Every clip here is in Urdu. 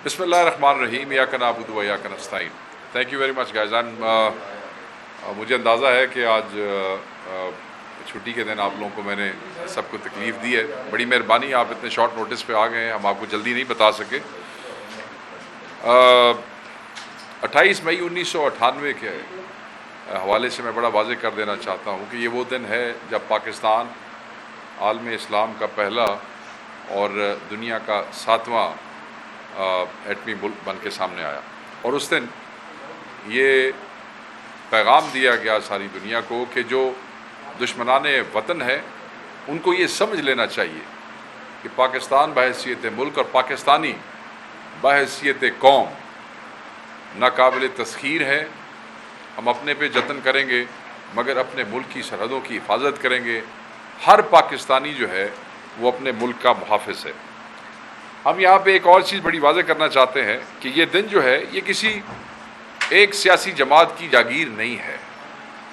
بسم اللہ الرحمن الرحیم ایاک نعبد و ایاک نستعین. Thank you very much guys. مجھے اندازہ ہے کہ آج چھٹی کے دن آپ لوگوں کو میں نے سب کو تکلیف دی ہے. بڑی مہربانی, آپ اتنے شارٹ نوٹس پہ آ گئے ہیں, ہم آپ کو جلدی نہیں بتا سکے. 28 مئی 1998 کے حوالے سے میں بڑا واضح کر دینا چاہتا ہوں کہ یہ وہ دن ہے جب پاکستان عالم اسلام کا پہلا اور دنیا کا 7واں ایٹمی ملک بن کے سامنے آیا. اور اس دن یہ پیغام دیا گیا ساری دنیا کو کہ جو دشمنان وطن ہے ان کو یہ سمجھ لینا چاہیے کہ پاکستان بحیثیت ملک اور پاکستانی بحیثیت قوم ناقابل تسخیر ہے. ہم اپنے پہ جتن کریں گے مگر اپنے ملک کی سرحدوں کی حفاظت کریں گے. ہر پاکستانی جو ہے وہ اپنے ملک کا محافظ ہے. ہم یہاں پہ ایک اور چیز بڑی واضح کرنا چاہتے ہیں کہ یہ دن جو ہے یہ کسی ایک سیاسی جماعت کی جاگیر نہیں ہے.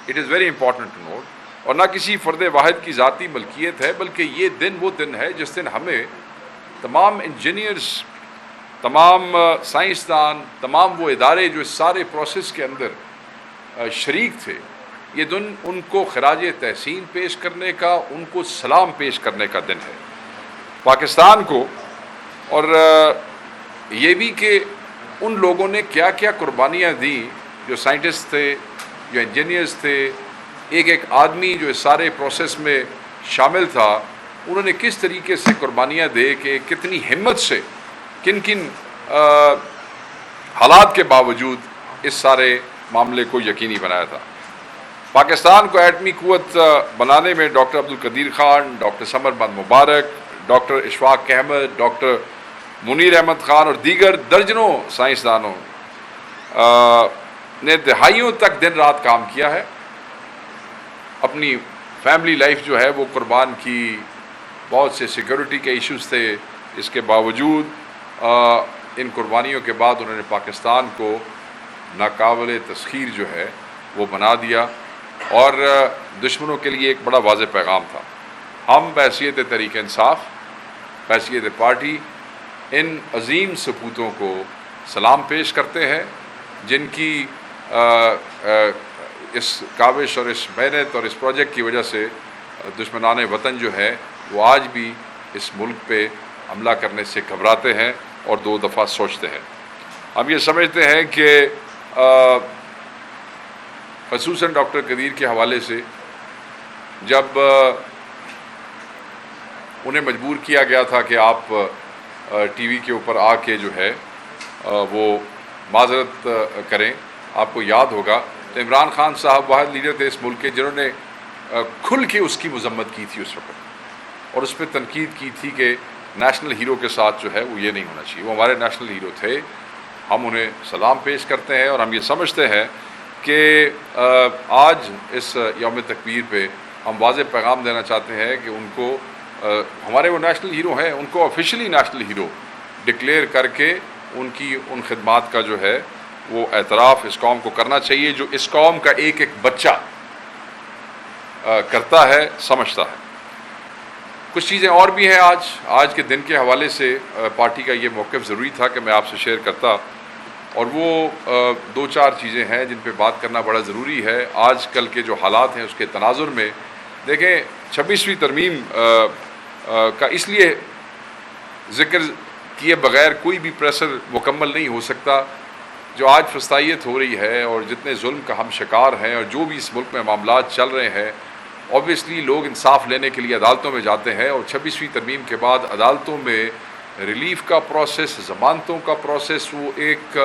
It is very important to note. اور نہ کسی فرد واحد کی ذاتی ملکیت ہے, بلکہ یہ دن وہ دن ہے جس دن ہمیں تمام انجینئرز, تمام سائنسدان, تمام وہ ادارے جو اس سارے پروسیس کے اندر شریک تھے, یہ دن ان کو خراج تحسین پیش کرنے کا, ان کو سلام پیش کرنے کا دن ہے پاکستان کو. اور یہ بھی کہ ان لوگوں نے کیا کیا قربانیاں دیں, جو سائنٹسٹ تھے, جو انجینئرز تھے, ایک ایک آدمی جو اس سارے پروسیس میں شامل تھا, انہوں نے کس طریقے سے قربانیاں دے کہ کتنی ہمت سے, کن کن حالات کے باوجود اس سارے معاملے کو یقینی بنایا تھا. پاکستان کو ایٹمی قوت بنانے میں ڈاکٹر عبدالقدیر خان, ڈاکٹر سمر بند مبارک, ڈاکٹر اشفاق احمد, ڈاکٹر منیر احمد خان اور دیگر درجنوں سائنسدانوں نے دہائیوں تک دن رات کام کیا ہے. اپنی فیملی لائف جو ہے وہ قربان کی, بہت سے سیکورٹی کے ایشوز تھے, اس کے باوجود ان قربانیوں کے بعد انہوں نے پاکستان کو ناقابل تسخیر جو ہے وہ بنا دیا. اور دشمنوں کے لیے ایک بڑا واضح پیغام تھا. ہم بحیثیت تحریک انصاف, بحیثیت پارٹی, ان عظیم سپوتوں کو سلام پیش کرتے ہیں جن کی اس کاوش اور اس محنت اور اس پروجیکٹ کی وجہ سے دشمنان وطن جو ہے وہ آج بھی اس ملک پہ حملہ کرنے سے گھبراتے ہیں اور دو دفعہ سوچتے ہیں. ہم یہ سمجھتے ہیں کہ خصوصاً ڈاکٹر قدیر کے حوالے سے جب انہیں مجبور کیا گیا تھا کہ آپ ٹی وی کے اوپر آ کے جو ہے وہ معذرت کریں, آپ کو یاد ہوگا تو عمران خان صاحب واحد لیڈر تھے اس ملک کے جنہوں نے کھل کے اس کی مذمت کی تھی اس وقت, اور اس پہ تنقید کی تھی کہ نیشنل ہیرو کے ساتھ جو ہے وہ یہ نہیں ہونا چاہیے. وہ ہمارے نیشنل ہیرو تھے, ہم انہیں سلام پیش کرتے ہیں. اور ہم یہ سمجھتے ہیں کہ آج اس یوم تکبیر پہ ہم واضح پیغام دینا چاہتے ہیں کہ ان کو ہمارے وہ نیشنل ہیرو ہیں, ان کو آفیشلی نیشنل ہیرو ڈکلیئر کر کے ان کی ان خدمات کا جو ہے وہ اعتراف اس قوم کو کرنا چاہیے, جو اس قوم کا ایک ایک بچہ کرتا ہے, سمجھتا ہے. کچھ چیزیں اور بھی ہیں آج کے دن کے حوالے سے پارٹی کا یہ موقف ضروری تھا کہ میں آپ سے شیئر کرتا, اور وہ دو چار چیزیں ہیں جن پہ بات کرنا بڑا ضروری ہے. آج کل کے جو حالات ہیں اس کے تناظر میں دیکھیں, 26ویں ترمیم کا اس لیے ذکر کیے بغیر کوئی بھی پریشر مکمل نہیں ہو سکتا. جو آج فسطائیت ہو رہی ہے اور جتنے ظلم کا ہم شکار ہیں اور جو بھی اس ملک میں معاملات چل رہے ہیں, اوبویسلی لوگ انصاف لینے کے لیے عدالتوں میں جاتے ہیں, اور 26ویں ترمیم کے بعد عدالتوں میں ریلیف کا پروسیس, ضمانتوں کا پروسیس وہ ایک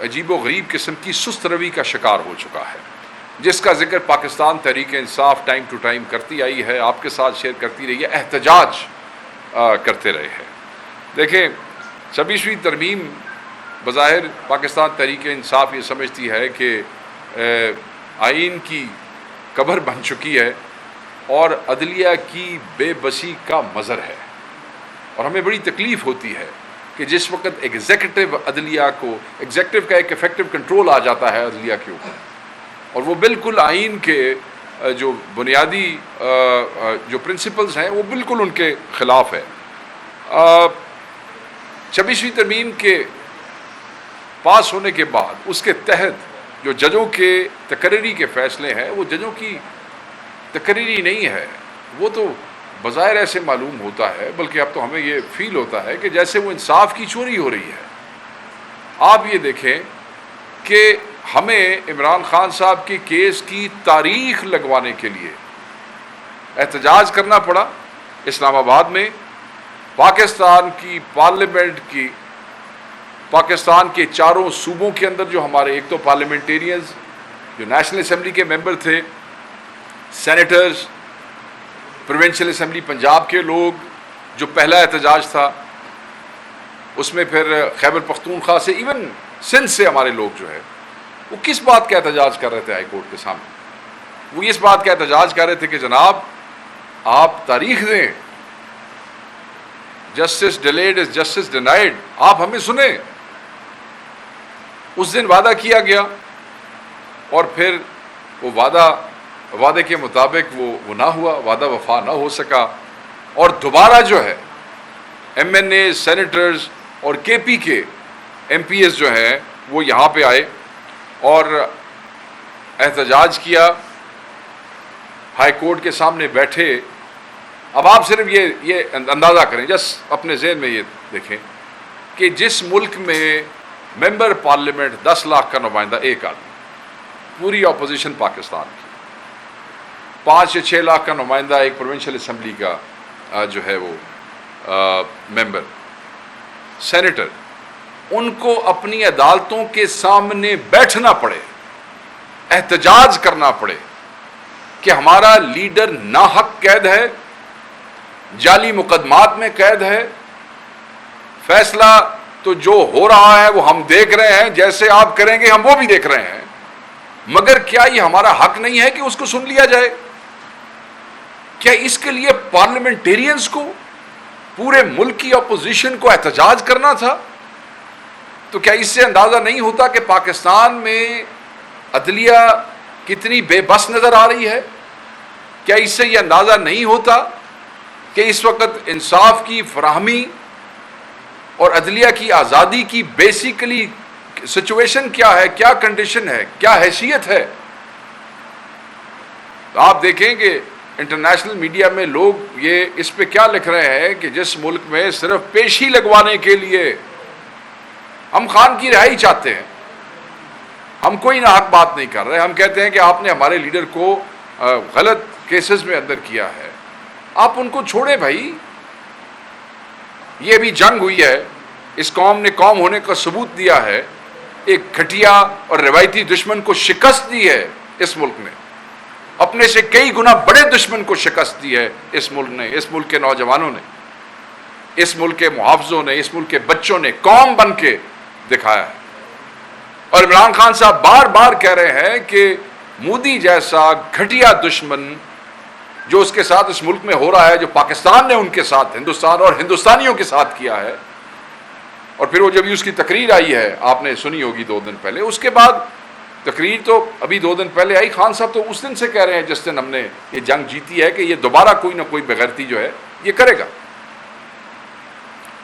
عجیب و غریب قسم کی سست روی کا شکار ہو چکا ہے, جس کا ذکر Pakistan Tehreek Insaf time to time کرتی آئی ہے, آپ کے ساتھ شیئر کرتی رہی ہے, احتجاج کرتے رہے ہیں. دیکھیں, 26ویں ترمیم بظاہر پاکستان تحریک انصاف یہ سمجھتی ہے کہ آئین کی قبر بن چکی ہے اور عدلیہ کی بے بسی کا مظہر ہے. اور ہمیں بڑی تکلیف ہوتی ہے کہ جس وقت ایگزیکٹو عدلیہ کو, ایگزیکٹو کا ایک افیکٹو کنٹرول آ جاتا ہے عدلیہ کے اوپر, اور وہ بالکل آئین کے جو بنیادی جو پرنسپلز ہیں وہ بالکل ان کے خلاف ہے. 26ویں ترمیم کے پاس ہونے کے بعد اس کے تحت جو ججوں کے تقرری کے فیصلے ہیں وہ ججوں کی تقرری نہیں ہے، وہ تو بظاہر ایسے معلوم ہوتا ہے، بلکہ اب تو ہمیں یہ فیل ہوتا ہے کہ جیسے وہ انصاف کی چوری ہو رہی ہے۔ آپ یہ دیکھیں کہ ہمیں عمران خان صاحب کے کیس کی تاریخ لگوانے کے لیے احتجاج کرنا پڑا اسلام آباد میں۔ پاکستان کی پارلیمنٹ کی، پاکستان کے چاروں صوبوں کے اندر جو ہمارے ایک تو پارلیمنٹیرینز جو نیشنل اسمبلی کے ممبر تھے، سینیٹرز، پروونشل اسمبلی پنجاب کے لوگ، جو پہلا احتجاج تھا اس میں پھر خیبر پختونخوا سے، ایون سندھ سے ہمارے لوگ جو ہے وہ کس بات کا احتجاج کر رہے تھے ہائی کورٹ کے سامنے؟ وہ اس بات کا احتجاج کر رہے تھے کہ جناب آپ تاریخ دیں، justice delayed is justice denied, آپ ہمیں سنیں۔ اس دن وعدہ کیا گیا اور پھر وہ وعدے کے مطابق وہ نہ ہوا، وعدہ وفا نہ ہو سکا، اور دوبارہ جو ہے ایم این اے، سینیٹرز اور کے پی کے ایم پی ایس جو ہیں وہ یہاں پہ آئے اور احتجاج کیا، ہائی کورٹ کے سامنے بیٹھے۔ اب آپ صرف یہ اندازہ کریں، جس اپنے ذہن میں یہ دیکھیں کہ جس ملک میں ممبر پارلیمنٹ 10 لاکھ کا نمائندہ ایک آدمی، پوری اپوزیشن پاکستان کی، 5 یا 6 لاکھ کا نمائندہ ایک پروونشل اسمبلی کا جو ہے وہ ممبر، سینیٹر، ان کو اپنی عدالتوں کے سامنے بیٹھنا پڑے، احتجاج کرنا پڑے کہ ہمارا لیڈر ناحق قید ہے، جعلی مقدمات میں قید ہے، فیصلہ تو جو ہو رہا ہے وہ ہم دیکھ رہے ہیں، جیسے آپ کریں گے ہم وہ بھی دیکھ رہے ہیں، مگر کیا یہ ہمارا حق نہیں ہے کہ اس کو سن لیا جائے؟ کیا اس کے لیے پارلیمنٹیرینز کو، پورے ملک کی اپوزیشن کو احتجاج کرنا تھا؟ تو کیا اس سے اندازہ نہیں ہوتا کہ پاکستان میں عدلیہ کتنی بے بس نظر آ رہی ہے؟ کیا اس سے یہ اندازہ نہیں ہوتا کہ اس وقت انصاف کی فراہمی اور عدلیہ کی آزادی کی بیسیکلی سچویشن کیا ہے، کیا کنڈیشن ہے، کیا حیثیت ہے؟ تو آپ دیکھیں کہ انٹرنیشنل میڈیا میں لوگ یہ اس پہ کیا لکھ رہے ہیں کہ جس ملک میں صرف پیشی لگوانے کے لیے ہم خان کی رہائی چاہتے ہیں، ہم کوئی ناحق بات نہیں کر رہے، ہم کہتے ہیں کہ آپ نے ہمارے لیڈر کو غلط کیسز میں اندر کیا ہے، آپ ان کو چھوڑیں بھائی۔ یہ بھی جنگ ہوئی ہے، اس قوم نے قوم ہونے کا ثبوت دیا ہے، ایک گھٹیا اور روایتی دشمن کو شکست دی ہے اس ملک نے، اپنے سے کئی گنا بڑے دشمن کو شکست دی ہے اس ملک نے، اس ملک کے نوجوانوں نے، اس ملک کے محافظوں نے، اس ملک کے بچوں نے قوم بن کے دکھایا ہے۔ اور عمران خان صاحب بار بار کہہ رہے ہیں کہ مودی جیسا گھٹیا دشمن جو اس کے ساتھ اس ملک میں ہو رہا ہے، جو پاکستان نے ان کے ساتھ، ہندوستان اور ہندوستانیوں کے ساتھ کیا ہے، اور پھر وہ جب اس کی تقریر آئی ہے آپ نے سنی ہوگی 2 دن پہلے، اس کے بعد تقریر تو ابھی 2 دن پہلے آئی، خان صاحب تو اس دن سے کہہ رہے ہیں جس دن ہم نے یہ جنگ جیتی ہے کہ یہ دوبارہ کوئی نہ کوئی بغیرتی جو ہے یہ کرے گا۔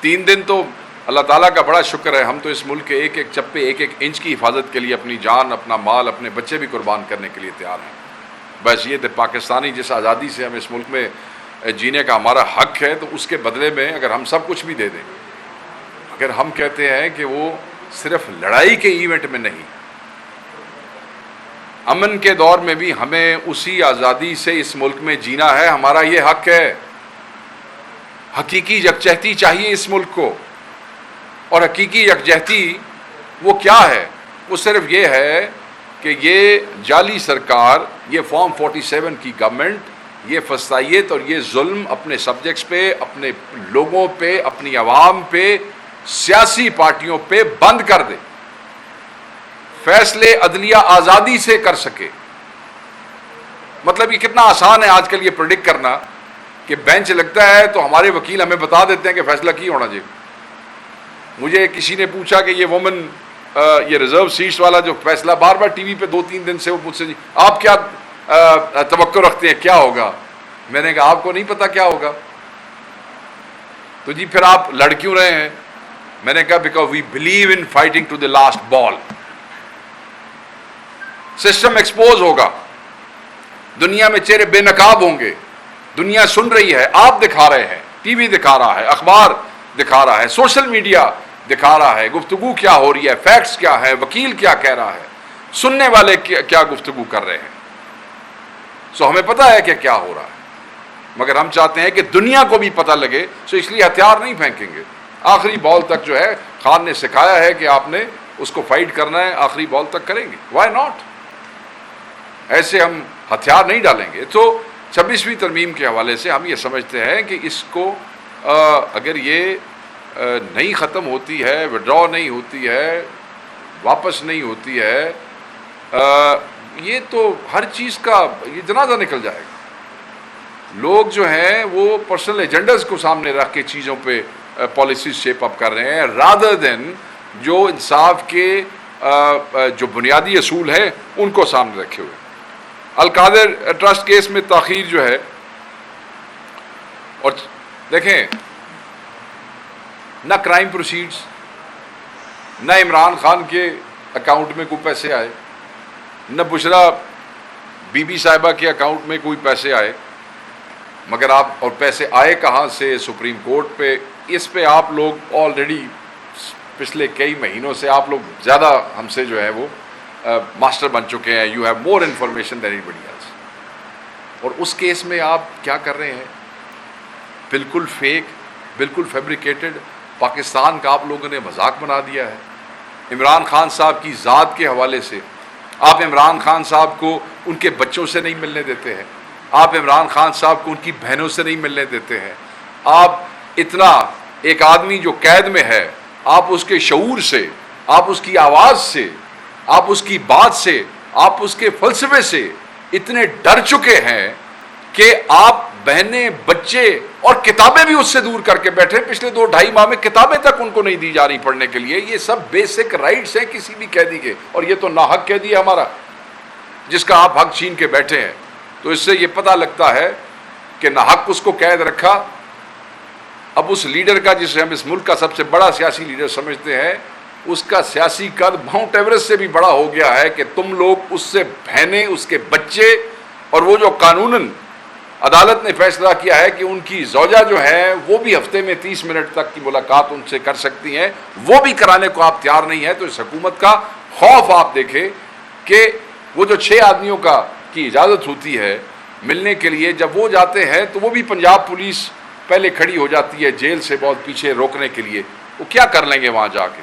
3 دن تو اللہ تعالیٰ کا بڑا شکر ہے، ہم تو اس ملک کے ایک ایک چپے، ایک ایک انچ کی حفاظت کے لیے اپنی جان، اپنا مال، اپنے بچے بھی قربان کرنے کے لیے تیار ہیں۔ بس یہ تو پاکستانی جس آزادی سے ہم اس ملک میں جینے کا ہمارا حق ہے، تو اس کے بدلے میں اگر ہم سب کچھ بھی دے دیں، اگر ہم کہتے ہیں کہ وہ صرف لڑائی کے ایونٹ میں نہیں، امن کے دور میں بھی ہمیں اسی آزادی سے اس ملک میں جینا ہے، ہمارا یہ حق ہے۔ حقیقی یکجہتی چاہیے اس ملک کو، اور حقیقی یکجہتی وہ کیا ہے؟ وہ صرف یہ ہے کہ یہ جعلی سرکار، یہ فارم 47 کی گورنمنٹ، یہ فسادیت اور یہ ظلم اپنے سبجیکٹس پہ، اپنے لوگوں پہ، اپنی عوام پہ، سیاسی پارٹیوں پہ بند کر دے، فیصلے عدلیہ آزادی سے کر سکے۔ مطلب یہ کتنا آسان ہے آج کل یہ پریڈکٹ کرنا کہ بینچ لگتا ہے تو ہمارے وکیل ہمیں بتا دیتے ہیں کہ فیصلہ کی ہونا چاہیے۔ مجھے کسی نے پوچھا کہ یہ وومن یہ ریزرو سیٹس والا جو فیصلہ بار بار ٹی وی پہ 2-3 دن سے وہ مجھ سے آپ کیا توقع رکھتے ہیں کیا ہوگا؟ میں نے کہا آپ کو نہیں پتا کیا ہوگا، تو جی پھر آپ لڑ کیوں رہے ہیں؟ میں نے کہا because we believe in fighting to the last ball. System expose ہوگا, دنیا میں چہرے بے نقاب ہوں گے, دنیا سن رہی ہے, آپ دکھا رہے ہیں, ٹی وی دکھا رہا ہے, اخبار دکھا رہا ہے, سوشل میڈیا دکھا رہا ہے, گفتگو کیا ہو رہی ہے, فیکٹس کیا ہے, وکیل کیا کہہ رہا ہے, سننے والے کیا گفتگو کر رہے ہیں. سو ہمیں پتہ ہے کہ کیا ہو رہا ہے, مگر ہم چاہتے ہیں کہ دنیا کو بھی پتہ لگے. سو اس لیے ہتھیار نہیں پھینکیں گے. آخری بال تک جو ہے خان نے سکھایا ہے کہ آپ نے اس کو فائٹ کرنا ہے, آخری بال تک کریں گے. Why not? ایسے ہم ہتھیار نہیں ڈالیں گے. تو 26ویں ترمیم کے حوالے سے ہم یہ سمجھتے ہیں کہ اس کو اگر یہ نہیں ختم ہوتی ہے, وڈرا نہیں ہوتی ہے, واپس نہیں ہوتی ہے, یہ تو ہر چیز کا یہ جنازہ نکل جائے گا. لوگ جو ہیں وہ پرسنل ایجنڈاز کو سامنے رکھ کے چیزوں پہ پالیسیز شیپ اپ کر رہے ہیں, رادر دین جو انصاف کے جو بنیادی اصول ہیں ان کو سامنے رکھے ہوئے. القادر ٹرسٹ کیس میں تاخیر جو ہے, اور دیکھیں نہ کرائم پروسیڈز, نہ عمران خان کے اکاؤنٹ میں کوئی پیسے آئے, نہ بشرا بی بی صاحبہ کے اکاؤنٹ میں کوئی پیسے آئے, مگر آپ اور پیسے آئے کہاں سے؟ سپریم کورٹ پہ. اس پہ آپ لوگ آلریڈی پچھلے کئی مہینوں سے آپ لوگ زیادہ ہم سے جو ہے وہ ماسٹر بن چکے ہیں. You have more information than anybody else. اور اس کیس میں آپ کیا کر رہے ہیں؟ بالکل فیک, بالکل فیبریکیٹڈ پاکستان کا آپ لوگوں نے مذاق بنا دیا ہے. عمران خان صاحب کی ذات کے حوالے سے آپ عمران خان صاحب کو ان کے بچوں سے نہیں ملنے دیتے ہیں, آپ عمران خان صاحب کو ان کی بہنوں سے نہیں ملنے دیتے ہیں. آپ اتنا ایک آدمی جو قید میں ہے, آپ اس کے شعور سے, آپ اس کی آواز سے, آپ اس کی بات سے, آپ اس کے فلسفے سے اتنے ڈر چکے ہیں کہ آپ بہنیں, بچے اور کتابیں بھی اس سے دور کر کے بیٹھے. پچھلے 2-2.5 ماہ میں کتابیں تک ان کو نہیں دی جا رہی پڑھنے کے لیے. یہ سب بیسک رائٹس ہیں کسی بھی قیدی کے, اور یہ تو ناحق قیدی ہے ہمارا جس کا آپ حق چھین کے بیٹھے ہیں. تو اس سے یہ پتہ لگتا ہے کہ ناحق اس کو قید رکھا. اب اس لیڈر کا, جسے ہم اس ملک کا سب سے بڑا سیاسی لیڈر سمجھتے ہیں, اس کا سیاسی قد ماؤنٹ ایوریسٹ سے بھی بڑا ہو گیا ہے کہ تم لوگ اس سے بہنیں, اس کے بچے, اور وہ جو قانوناً عدالت نے فیصلہ کیا ہے کہ ان کی زوجہ جو ہے وہ بھی ہفتے میں 30 منٹ تک کی ملاقات ان سے کر سکتی ہیں, وہ بھی کرانے کو آپ تیار نہیں ہیں. تو اس حکومت کا خوف آپ دیکھیں کہ وہ جو 6 آدمیوں کی اجازت ہوتی ہے ملنے کے لیے, جب وہ جاتے ہیں تو وہ بھی پنجاب پولیس پہلے کھڑی ہو جاتی ہے جیل سے بہت پیچھے روکنے کے لیے. وہ کیا کر لیں گے وہاں جا کے؟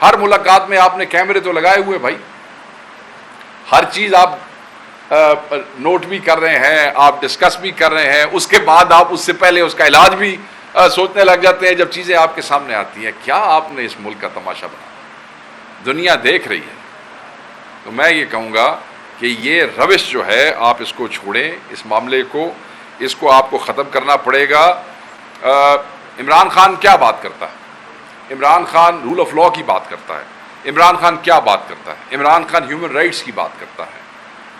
ہر ملاقات میں آپ نے کیمرے تو لگائے ہوئے بھائی, ہر چیز آپ نوٹ بھی کر رہے ہیں, آپ ڈسکس بھی کر رہے ہیں, اس کے بعد آپ اس سے پہلے اس کا علاج بھی سوچنے لگ جاتے ہیں جب چیزیں آپ کے سامنے آتی ہیں. کیا آپ نے اس ملک کا تماشا بنا؟ دنیا دیکھ رہی ہے. تو میں یہ کہوں گا کہ یہ روش جو ہے آپ اس کو چھوڑیں, اس معاملے کو, اس کو آپ کو ختم کرنا پڑے گا. عمران خان کیا بات کرتا ہے؟ Imran Khan rule of law کی بات کرتا ہے. عمران خان کیا بات کرتا ہے؟ عمران خان ہیومن رائٹس کی بات کرتا ہے,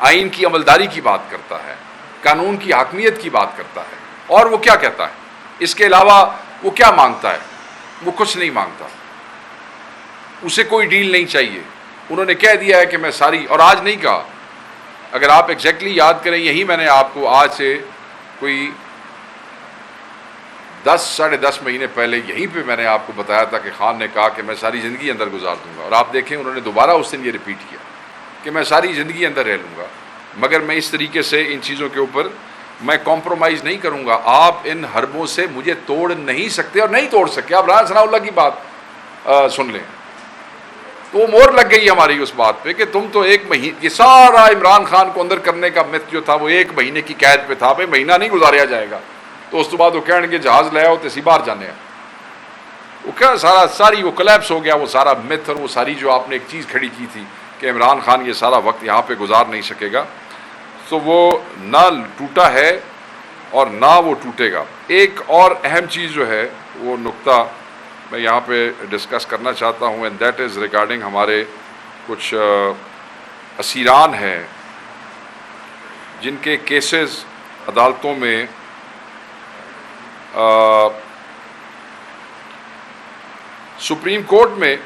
آئین کی عملداری کی بات کرتا ہے, قانون کی حاکمیت کی بات کرتا ہے. اور وہ کیا کہتا ہے؟ اس کے علاوہ وہ کیا مانگتا ہے؟ وہ کچھ نہیں مانگتا, اسے کوئی ڈیل نہیں چاہیے. انہوں نے کہہ دیا ہے کہ میں ساری, اور آج نہیں کہا, اگر آپ ایگزیکٹلی یاد کریں, یہی میں نے آپ کو آج سے کوئی 10-10.5 مہینے پہلے یہیں پہ میں نے آپ کو بتایا تھا کہ خان نے کہا کہ میں ساری زندگی اندر گزار دوں گا. اور آپ دیکھیں انہوں نے دوبارہ اس دن یہ ریپیٹ کیا کہ میں ساری زندگی اندر رہ لوں گا, مگر میں اس طریقے سے ان چیزوں کے اوپر میں کمپرومائز نہیں کروں گا. آپ ان حربوں سے مجھے توڑ نہیں سکتے اور نہیں توڑ سکے. آپ رانا ثناء اللہ کی بات سن لیں, تو وہ مور لگ گئی ہماری اس بات پہ کہ تم تو 1 مہینے, یہ سارا عمران خان کو اندر کرنے کا مت جو تھا وہ 1 مہینے کی قید پہ تھا. بھائی مہینہ نہیں گزاریا جائے گا. تو اس کے بعد وہ کہنے کے جہاز لے آؤ تو اسی باہر جانے ہیں. وہ کیا ساری وہ کلیپس ہو گیا, وہ سارا مت, اور وہ ساری جو آپ نے ایک چیز کھڑی کی تھی کہ عمران خان یہ سارا وقت یہاں پہ گزار نہیں سکے گا, تو وہ نہ ٹوٹا ہے اور نہ وہ ٹوٹے گا. ایک اور اہم چیز جو ہے وہ نقطہ میں یہاں پہ ڈسکس کرنا چاہتا ہوں, اینڈ دیٹ از ریگارڈنگ ہمارے کچھ اسیران ہیں جن کے کیسز عدالتوں میں سپریم کورٹ میں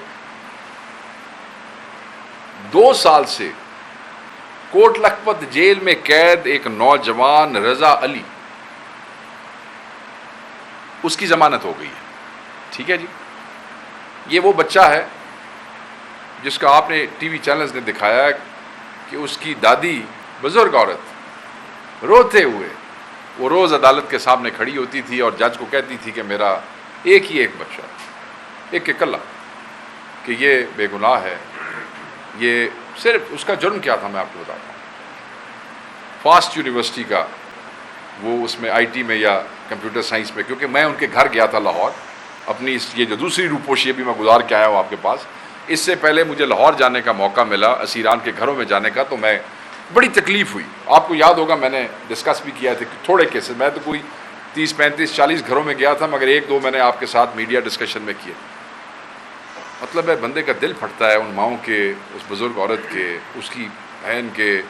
2 سال سے کوٹ لکھپت جیل میں قید ایک نوجوان رضا علی، اس کی ضمانت ہو گئی ہے. ٹھیک ہے جی. یہ وہ بچہ ہے جس کا آپ نے ٹی وی چینلز نے دکھایا کہ اس کی دادی بزرگ عورت روتے ہوئے وہ روز عدالت کے سامنے کھڑی ہوتی تھی اور جج کو کہتی تھی کہ میرا ایک ہی ایک بچہ، ایک اکلا، کہ یہ بے گناہ ہے. یہ صرف اس کا جرم کیا تھا میں آپ کو بتاتا ہوں. فاسٹ یونیورسٹی کا وہ اس میں آئی ٹی میں یا کمپیوٹر سائنس میں، کیونکہ میں ان کے گھر گیا تھا لاہور، اپنی یہ جو دوسری روپوشی بھی میں گزار کے آیا ہوں آپ کے پاس. اس سے پہلے مجھے لاہور جانے کا موقع ملا، اسیران کے گھروں میں جانے کا، تو میں بڑی تکلیف ہوئی. آپ کو یاد ہوگا میں نے ڈسکس بھی کیا تھا کہ تھوڑے کیسز، میں تو کوئی 30 35 40 گھروں میں گیا تھا، مگر 1 2 میں نے آپ کے ساتھ میڈیا ڈسکشن میں کیے. مطلب ہے بندے کا دل پھٹتا ہے ان ماؤں کے، اس بزرگ عورت کے، اس کی بہن کے،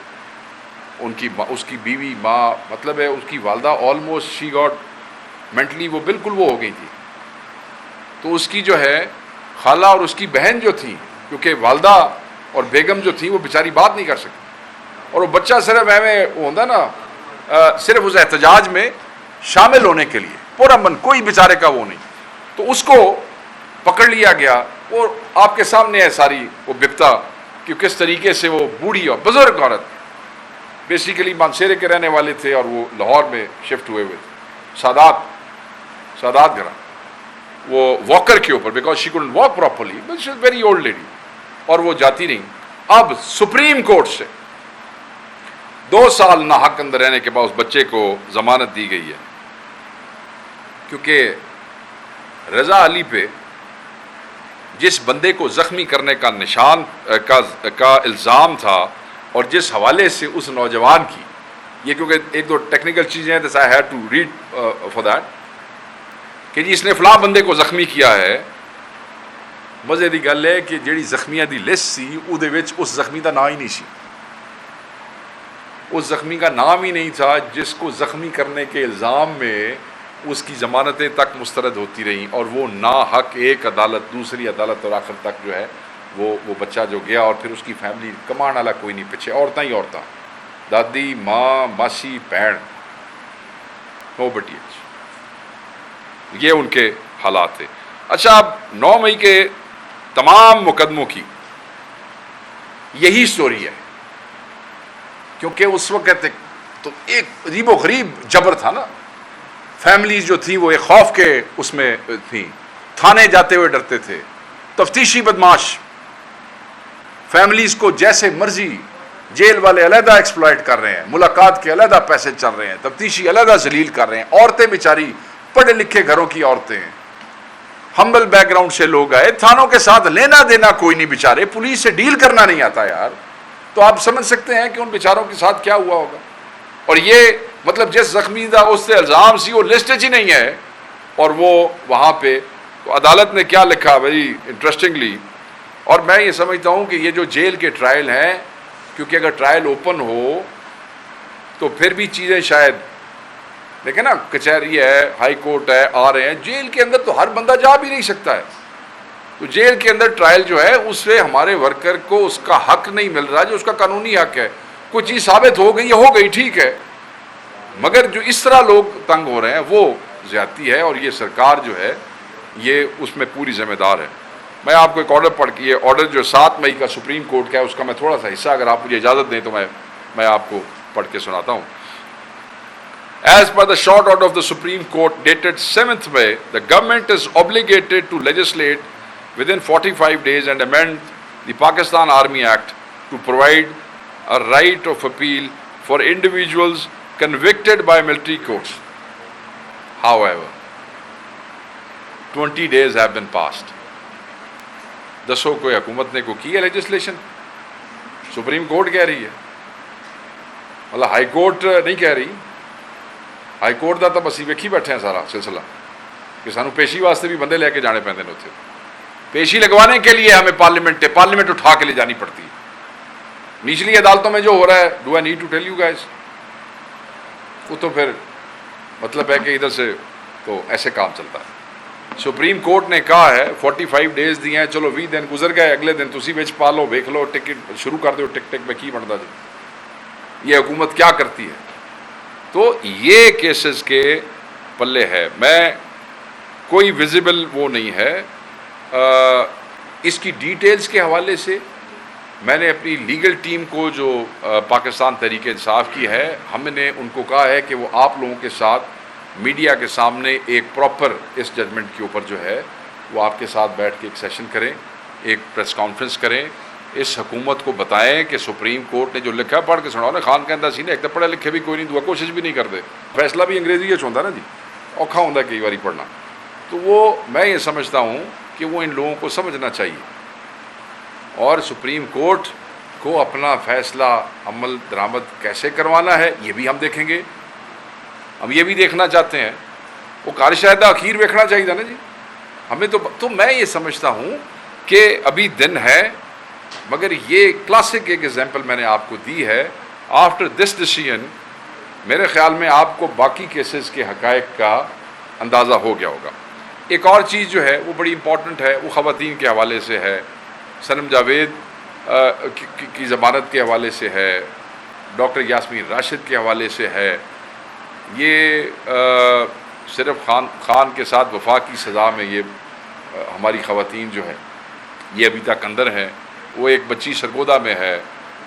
اس کی بیوی ماں، مطلب ہے اس کی والدہ آلموسٹ شی گاٹ مینٹلی وہ بالکل وہ ہو گئی تھی. تو اس کی جو ہے خالہ اور اس کی بہن جو تھیں، کیونکہ والدہ اور بیگم جو تھیں وہ بیچاری بات نہیں کر سکتی، اور وہ بچہ صرف وہ ہوتا نا صرف اس احتجاج میں شامل ہونے کے لیے پرامن، کوئی بیچارے کا وہ نہیں. تو اس کو پکڑ لیا گیا اور آپ کے سامنے ہے ساری وہ بپتا کہ کس طریقے سے وہ بوڑھی اور بزرگ عورت، بیسیکلی مانسیرے کے رہنے والے تھے اور وہ لاہور میں شفٹ ہوئے تھے، سادات گھرا، وہ واکر کے اوپر، because she couldn't walk properly, but she is very old lady, اور وہ جاتی نہیں. اب سپریم کورٹ سے 2 سال ناحق اندر رہنے کے بعد اس بچے کو ضمانت دی گئی ہے، کیونکہ رضا علی پہ جس بندے کو زخمی کرنے کا نشان کا الزام تھا اور جس حوالے سے اس نوجوان کی، یہ کیونکہ 1 2 ٹیکنیکل چیزیں ہیں، I had to read for that، کہ جی اس نے فلاں بندے کو زخمی کیا ہے. مزے دی گل ہے کہ جیڑی زخمیاں دی لسٹ سی اودے وچ اس زخمی دا نام ہی نہیں سی، اس زخمی کا نام ہی نہیں تھا جس کو زخمی کرنے کے الزام میں اس کی ضمانتیں تک مسترد ہوتی رہیں، اور وہ ناحق ایک عدالت دوسری عدالت اور آخر تک جو ہے وہ بچہ جو گیا، اور پھر اس کی فیملی کمان والا کوئی نہیں، پیچھے عورتیں ہی عورتیں، دادی ماں ماسی بہن، نو بٹی. یہ ان کے حالات تھے. اچھا، اب 9 مئی کے تمام مقدموں کی یہی سٹوری ہے، کیونکہ اس وقت تو ایک عجیب و غریب جبر تھا نا. فیملیز جو تھیں وہ ایک خوف کے اس میں تھیں، تھانے جاتے ہوئے ڈرتے تھے، تفتیشی بدماش فیملیز کو جیسے مرضی جیل والے علیحدہ ایکسپلائٹ کر رہے ہیں، ملاقات کے علیحدہ پیسے چل رہے ہیں، تفتیشی علیحدہ ذلیل کر رہے ہیں. عورتیں بیچاری پڑھے لکھے گھروں کی عورتیں ہیں، ہمبل بیک گراؤنڈ سے لوگ آئے، تھانوں کے ساتھ لینا دینا کوئی نہیں، بیچارے پولیس سے ڈیل کرنا نہیں آتا یار. تو آپ سمجھ سکتے ہیں کہ ان بیچاروں کے ساتھ کیا ہوا ہوگا. اور یہ مطلب جس زخمی دا اس سے الزام سی وہ لسٹ ہی نہیں ہے، اور وہ وہاں پہ تو عدالت نے کیا لکھا بھائی انٹرسٹنگلی. اور میں یہ سمجھتا ہوں کہ یہ جو جیل کے ٹرائل ہیں، کیونکہ اگر ٹرائل اوپن ہو تو پھر بھی چیزیں شاید، دیکھیں نا کچہری ہے، ہائی کورٹ ہے، آ رہے ہیں، جیل کے اندر تو ہر بندہ جا بھی نہیں سکتا ہے. تو جیل کے اندر ٹرائل جو ہے اس سے ہمارے ورکر کو اس کا حق نہیں مل رہا جو اس کا قانونی حق ہے. کوئی چیز ثابت ہو گئی ہو گئی ٹھیک ہے، مگر جو اس طرح لوگ تنگ ہو رہے ہیں وہ زیادتی ہے، اور یہ سرکار جو ہے یہ اس میں پوری ذمہ دار ہے. میں آپ کو ایک آرڈر پڑھ کے، یہ آرڈر جو 7 مئی کا سپریم کورٹ کا ہے، اس کا میں تھوڑا سا حصہ اگر آپ مجھے اجازت دیں تو میں آپ کو پڑھ کے سناتا ہوں. As per the short order of the Supreme Court dated 7th May, the government is obligated to legislate within 45 days and amend the Pakistan Army Act to provide a right of appeal for individuals convicted by military courts. However, 20 days have been passed. دسو کوئی حکومت نے کو کی ہے لیجسلیشن؟ سپریم کورٹ کہہ رہی ہے، مطلب ہائی کورٹ نہیں کہہ رہی. ہائی کورٹ دا تو بس ویکھی بیٹھے ہیں سارا سلسلہ کہ سانو پیشی واسطے بھی بندے لے کے جانے پیندے نے. اتنے پیشی لگوانے کے لیے ہمیں پارلیمنٹ اٹھا کے لے جانی پڑتی ہے. نچلی عدالتوں میں جو ہو رہا ہے، do I need to tell you guys, وہ تو پھر مطلب ہے کہ ادھر سے تو ایسے کام چلتا ہے. سپریم کورٹ نے کہا ہے 45 ڈیز دیے ہیں, چلو 20 دن گزر گئے, اگلے دن تسی وچ پا لو, ویکھ لو, ٹکٹ شروع کر دو, ٹک ٹک میں کی بنتا جی. یہ حکومت کیا کرتی ہے؟ تو یہ کیسز کے پلے ہے. میں کوئی ویزیبل وہ نہیں ہے. اس کی ڈیٹیلز کے حوالے سے میں نے اپنی لیگل ٹیم کو جو پاکستان تحریک انصاف کی ہے, ہم نے ان کو کہا ہے کہ وہ آپ لوگوں کے ساتھ میڈیا کے سامنے ایک پراپر اس ججمنٹ کے اوپر جو ہے وہ آپ کے ساتھ بیٹھ کے ایک سیشن کریں, ایک پریس کانفرنس کریں, اس حکومت کو بتائیں کہ سپریم کورٹ نے جو لکھا ہے پڑھ کے سناؤ نا. خان کہندا سی نے ایک تو پڑھے لکھے بھی کوئی نہیں, دعا کوشش بھی نہیں کرتے, فیصلہ بھی انگریزی چ ہوندا نا جی, اوکھا ہوندا کئی باری پڑھنا. تو وہ میں یہ سمجھتا ہوں کہ وہ ان لوگوں کو سمجھنا چاہیے, اور سپریم کورٹ کو اپنا فیصلہ عمل درآمد کیسے کروانا ہے یہ بھی ہم دیکھیں گے. ہم یہ بھی دیکھنا چاہتے ہیں, وہ کار شاہدہ اخیر دیکھنا چاہیے تھا نا جی ہمیں. تو میں یہ سمجھتا ہوں کہ ابھی دن ہے, مگر یہ کلاسک ایک ایگزامپل میں نے آپ کو دی ہے. آفٹر دس ڈیسیژن میرے خیال میں آپ کو باقی کیسز کے حقائق کا اندازہ ہو گیا ہوگا. ایک اور چیز جو ہے وہ بڑی امپورٹنٹ ہے, وہ خواتین کے حوالے سے ہے, صنم جاوید کی ضمانت کے حوالے سے ہے, ڈاکٹر یاسمین راشد کے حوالے سے ہے. یہ صرف خان کے ساتھ وفا کی سزا میں یہ ہماری خواتین جو ہیں یہ ابھی تک اندر ہیں. وہ ایک بچی سرگودا میں ہے,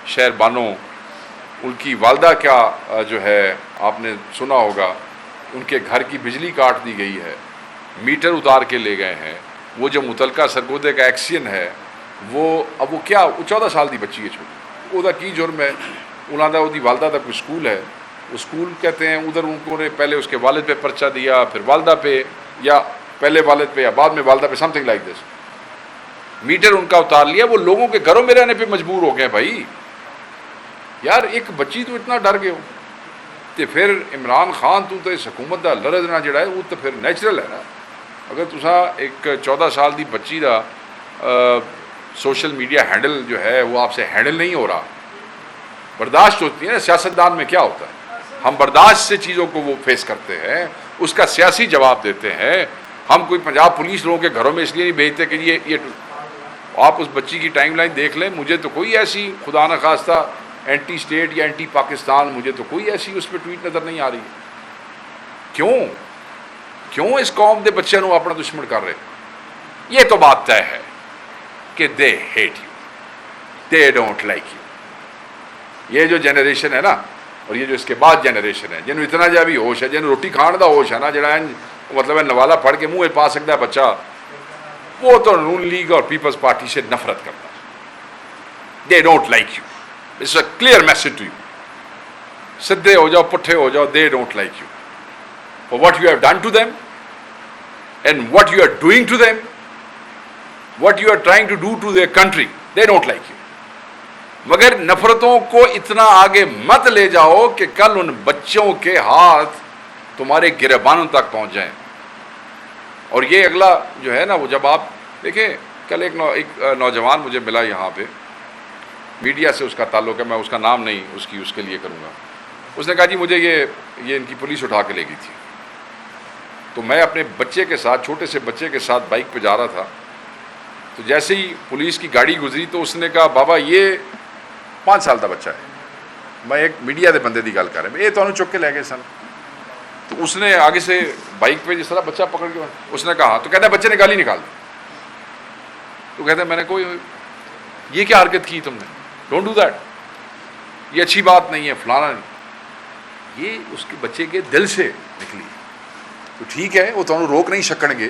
شہر بانو, ان کی والدہ کیا جو ہے آپ نے سنا ہوگا, ان کے گھر کی بجلی کاٹ دی گئی ہے, میٹر اتار کے لے گئے ہیں. وہ جو متعلقہ سرگودے کا ایکسین ہے وہ اب وہ کیا 14 سال دی بچی ہے چھوٹی, وہ کی جرم ہے انہوں دا وہ والدہ دا کوئی اسکول ہے, وہ اسکول کہتے ہیں ادھر ان کو نے پہلے اس کے والد پہ پرچہ دیا, پھر والدہ پہ, یا پہلے والد پہ یا بعد میں والدہ پہ, سم تھنگ لائک دس. میٹر ان کا اتار لیا, وہ لوگوں کے گھروں میں رہنے پہ مجبور ہو گئے. بھائی یار ایک بچی تو اتنا ڈر گئے ہو, تو پھر عمران خان تو اس حکومت دا لڑنا جڑا ہے وہ تو پھر نیچرل ہے نا. اگر تسا ایک 14 سال دی بچی دا سوشل میڈیا ہینڈل جو ہے وہ آپ سے ہینڈل نہیں ہو رہا, برداشت ہوتی ہے نا. سیاستدان میں کیا ہوتا ہے, ہم برداشت سے چیزوں کو وہ فیس کرتے ہیں, اس کا سیاسی جواب دیتے ہیں. ہم کوئی پنجاب پولیس لوگوں کے گھروں میں اس لیے نہیں بھیجتے کہ یہ آپ اس بچی کی ٹائم لائن دیکھ لیں. مجھے تو کوئی ایسی خدا نہ خواستہ اینٹی اسٹیٹ یا اینٹی پاکستان, مجھے تو کوئی ایسی اس پہ ٹویٹ نظر نہیں آ رہی. کیوں اس قوم دے بچے نو اپنا دشمن کر رہے؟ یہ تو بات طے ہے کہ they hate you, they don't like you. یہ جو جنریشن ہے نا, اور یہ جو اس کے بعد جنریشن ہے, جنہوں اتنا جا بھی ہوش ہے, جنہوں روٹی کھان دا ہوش ہے نا, جڑا مطلب ہے نوالا پڑھ کے منہ پا سکتا ہے بچہ, وہ تو نون لیگ اور پیپلز پارٹی سے نفرت کرتا ہے. They don't like you, it's a clear message to you. سدھے ہو جاؤ, پٹھے ہو جاؤ, they don't like you for what you have done to them and what you are doing to them, what you are trying to do to their country. They don't like you. مگر نفرتوں کو اتنا آگے مت لے جاؤ کہ کل ان بچوں کے ہاتھ تمہارے گریبانوں تک پہنچ جائیں. اور یہ اگلا جو ہے نا, وہ جب آپ دیکھیں, کل ایک نوجوان مجھے ملا یہاں پہ, میڈیا سے اس کا تعلق ہے, میں اس کا نام نہیں اس کے لیے کروں گا. اس نے کہا جی مجھے یہ ان کی پولیس اٹھا کے لے گئی تھی. تو میں اپنے بچے کے ساتھ, چھوٹے سے بچے کے ساتھ بائک پہ جا رہا تھا, تو جیسے ہی پولیس کی گاڑی گزری تو اس نے کہا بابا یہ 5 سال کا بچہ ہے. میں ایک میڈیا دے بندے کی گل کر رہا, یہ تو چک کے لے گئے سن. تو اس نے آگے سے بائک پہ جس طرح بچہ پکڑ کے اس نے کہا, تو کہتا ہے بچے نے گالی نکال دی. تو کہتا ہے میں نے کوئی یہ کیا حرکت کی تم نے, ڈونٹ ڈو دیٹ, یہ اچھی بات نہیں ہے, فلانا نہیں. یہ اس کے بچے کے دل سے نکلی. تو ٹھیک ہے, وہ تو روک نہیں سکیں گے.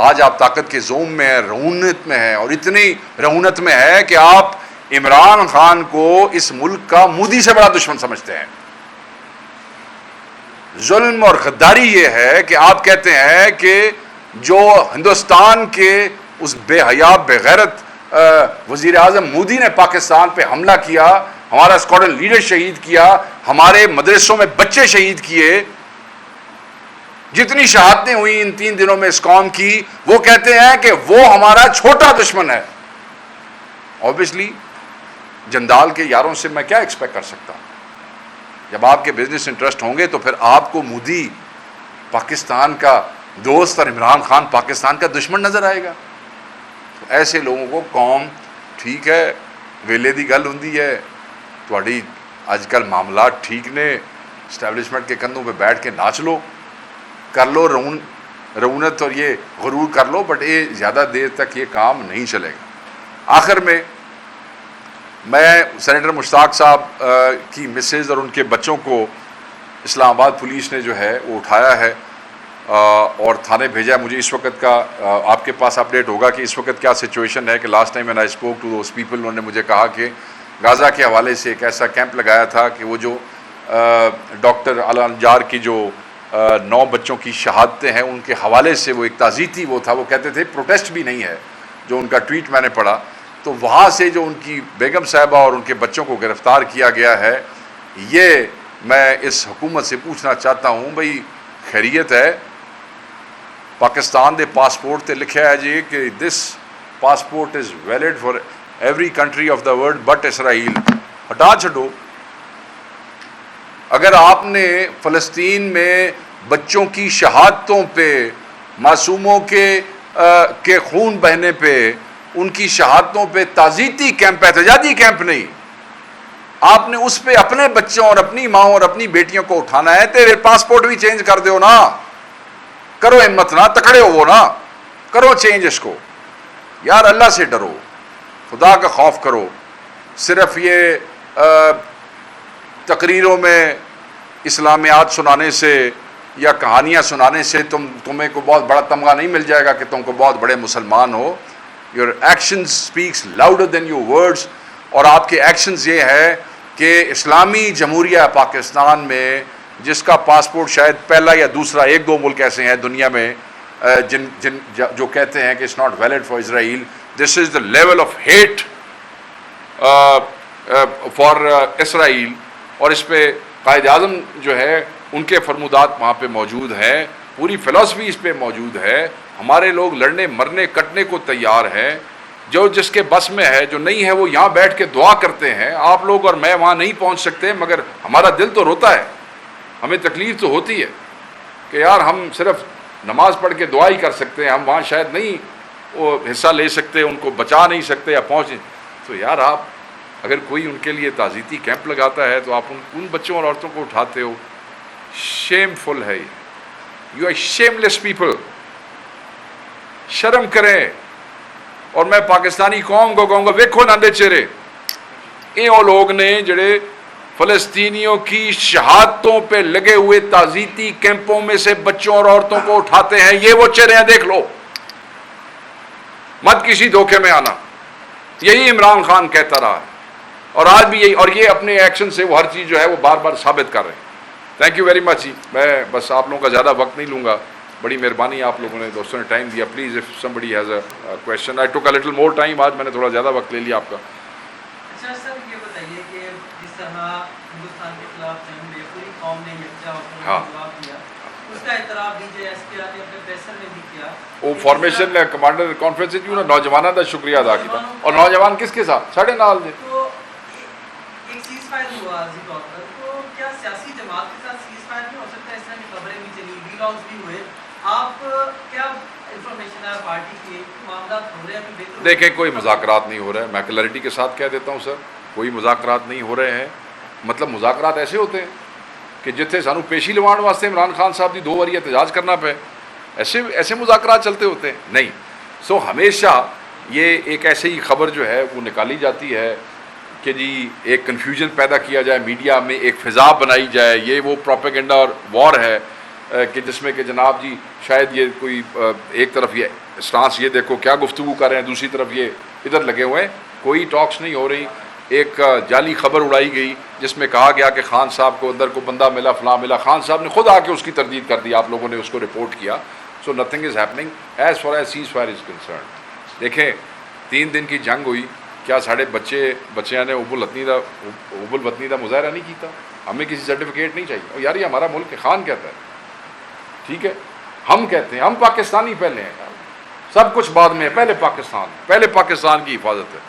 آج آپ طاقت کے زوم میں ہے, رعونت میں ہے, اور اتنی رعونت میں ہے کہ آپ عمران خان کو اس ملک کا مودی سے بڑا دشمن سمجھتے ہیں. ظلم اور غداری یہ ہے کہ آپ کہتے ہیں کہ جو ہندوستان کے اس بے حیا بے غیرت وزیر اعظم مودی نے پاکستان پہ حملہ کیا, ہمارا اسکواڈرن لیڈر شہید کیا, ہمارے مدرسوں میں بچے شہید کیے, جتنی شہادتیں ہوئی ان 3 دنوں میں اس قوم کی, وہ کہتے ہیں کہ وہ ہمارا چھوٹا دشمن ہے. اوبیسلی جندال کے یاروں سے میں کیا ایکسپیکٹ کر سکتا ہوں؟ جب آپ کے بزنس انٹرسٹ ہوں گے تو پھر آپ کو مودی پاکستان کا دوست اور عمران خان پاکستان کا دشمن نظر آئے گا؟ تو ایسے لوگوں کو قوم ٹھیک ہے ویلے دی گل ہوندی ہے تھوڑی اج کل معاملات ٹھیک نے اسٹیبلشمنٹ کے کندھوں پہ بیٹھ کے ناچ لو کر لو رونت اور یہ غرور کر لو، بٹ یہ زیادہ دیر تک یہ کام نہیں چلے گا۔ آخر میں سینیٹر مشتاق صاحب کی مسز اور ان کے بچوں کو اسلام آباد پولیس نے جو ہے وہ اٹھایا ہے اور تھانے بھیجا ہے۔ مجھے اس وقت کا آپ کے پاس اپڈیٹ ہوگا کہ اس وقت کیا سچویشن ہے کہ last time when I spoke to those people انہوں نے مجھے کہا کہ غازہ کے حوالے سے ایک ایسا کیمپ لگایا تھا کہ وہ جو ڈاکٹر الانجار کی جو 9 بچوں کی شہادتیں ہیں ان کے حوالے سے وہ ایک تعزیتی وہ تھا، وہ کہتے تھے پروٹیسٹ بھی نہیں ہے، جو ان کا ٹویٹ میں نے پڑھا، تو وہاں سے جو ان کی بیگم صاحبہ اور ان کے بچوں کو گرفتار کیا گیا ہے، یہ میں اس حکومت سے پوچھنا چاہتا ہوں بھئی خیریت ہے؟ پاکستان دے پاسپورٹ تے لکھا ہے جی کہ this passport is valid for every country of the world but Israel, ہٹا چھڈو۔ اگر آپ نے فلسطین میں بچوں کی شہادتوں پہ، معصوموں کے خون بہنے پہ، ان کی شہادتوں پہ تعزیتی کیمپ، احتجاجی کیمپ نہیں، آپ نے اس پہ اپنے بچوں اور اپنی ماں اور اپنی بیٹیوں کو اٹھانا ہے، تیرے پاسپورٹ بھی چینج کر دیو نا، کرو ہمت نا، تکڑے ہو نا، کرو چینج اس کو۔ یار اللہ سے ڈرو، خدا کا خوف کرو۔ صرف یہ تقریروں میں اسلامیات سنانے سے یا کہانیاں سنانے سے تمہیں کو بہت بڑا تمغہ نہیں مل جائے گا کہ تم کو بہت بڑے مسلمان ہو۔ Your actions speaks louder than your words, اور آپ کے ایکشنز یہ ہے کہ اسلامی جمہوریہ پاکستان میں جس کا پاسپورٹ شاید پہلا یا دوسرا، 1-2 ملک ایسے ہیں دنیا میں جو کہتے ہیں کہ it's not valid for Israel, this is the level of hate for Israel, اور اس پہ قائد اعظم جو ہے ان کے فرمودات وہاں پہ موجود ہیں، پوری فلسفی اس پہ موجود ہے۔ ہمارے لوگ لڑنے مرنے کٹنے کو تیار ہیں، جو جس کے بس میں ہے، جو نہیں ہے وہ یہاں بیٹھ کے دعا کرتے ہیں۔ آپ لوگ اور میں وہاں نہیں پہنچ سکتے، مگر ہمارا دل تو روتا ہے، ہمیں تکلیف تو ہوتی ہے کہ یار ہم صرف نماز پڑھ کے دعا ہی کر سکتے ہیں، ہم وہاں شاید نہیں وہ حصہ لے سکتے، ان کو بچا نہیں سکتے یا پہنچ۔ تو یار آپ اگر کوئی ان کے لیے تعزیتی کیمپ لگاتا ہے تو آپ ان بچوں اور عورتوں کو اٹھاتے ہو، شیم فل ہے۔ You are shameless people, شرم کریں۔ اور میں پاکستانی قوم کو کہوں گا ویکھو ناندے چہرے، یہ لوگ نے جڑے فلسطینیوں کی شہادتوں پہ لگے ہوئے تعزیتی کیمپوں میں سے بچوں اور عورتوں کو اٹھاتے ہیں، یہ وہ چہرے ہیں، دیکھ لو، مت کسی دھوکے میں آنا۔ یہی عمران خان کہتا رہا ہے اور آج بھی یہی، اور یہ اپنے ایکشن سے وہ ہر چیز جو ہے وہ بار بار ثابت کر رہے ہیں۔ تھینک یو ویری مچ۔ میں بس آپ لوگوں کا زیادہ وقت نہیں لوں گا، بڑی مہربانی آپ لوگوں نے دوستوں نے ٹائم دیا۔ Please if somebody has a question, I took a little more time، آج میں نے تھوڑا زیادہ وقت لے لیا آپ کا۔ اچھا سر یہ بتائیے کہ جس طرح ہندوستان کے خلاف جنگ میں پوری قوم نے یکجا ہو کر جواب دیا، اس کا اعتراف DJSPR نے اپنے پیسر میں بھی کیا۔ وہ فارمیشن کمانڈر کانفرنس جو نا نوجوانوں کا شکریہ ادا کیا، اور نوجوان کس کے ساتھ؟ ساڑھے نال دے۔ تو ایک سیز فائر ہوا عرضی طور پر، تو کیا سیاسی جماعت کے ساتھ سیز فائر بھی ہو سکتا ہے؟ اس طرح کی خبریں بھی چلی، ڈیلاگز بھی ہوئے، آپ کیا انفارمیشن ہے پارٹی کی معاملات ہو رہے ہیں ابھی بہتر؟ دیکھیں کوئی مذاکرات نہیں ہو رہا ہے، میں کلیئرٹی کے ساتھ کہہ دیتا ہوں سر، کوئی مذاکرات نہیں ہو رہے ہیں۔ مطلب مذاکرات ایسے ہوتے ہیں کہ جتنے سانو پیشی لوان واسطے عمران خان صاحب دی 2 واری احتجاج کرنا پے، ایسے مذاکرات چلتے ہوتے ہیں؟ نہیں۔ سو ہمیشہ یہ ایک ایسے ہی خبر جو ہے وہ نکالی جاتی ہے کہ جی ایک کنفیوژن پیدا کیا جائے، میڈیا میں ایک فضا بنائی جائے، یہ وہ پروپیگنڈا اور وار ہے کہ جس میں کہ جناب جی شاید یہ کوئی ایک طرف یہ اسٹانس یہ دیکھو کیا گفتگو کر رہے ہیں، دوسری طرف یہ ادھر لگے ہوئے ہیں، کوئی ٹاکس نہیں ہو رہی۔ ایک جعلی خبر اڑائی گئی جس میں کہا گیا کہ خان صاحب کو اندر کو بندہ ملا، فلاں ملا، خان صاحب نے خود آ کے اس کی تردید کر دی، آپ لوگوں نے اس کو رپورٹ کیا۔ So nothing is happening as far as ceasefire is concerned. دیکھیں 3 دن کی جنگ ہوئی، کیا ساڑھے بچیاں نے ابو الوطنی کا مظاہرہ نہیں کیتا؟ ہمیں کسی سرٹیفکیٹ نہیں چاہیے؟ اور یار یہ ہمارا ملک ہے، خان کہتا ہے، ٹھیک ہے، ہم کہتے ہیں ہم پاکستانی پہلے ہیں، سب کچھ بعد میں ہے، پہلے پاکستان کی حفاظت ہے۔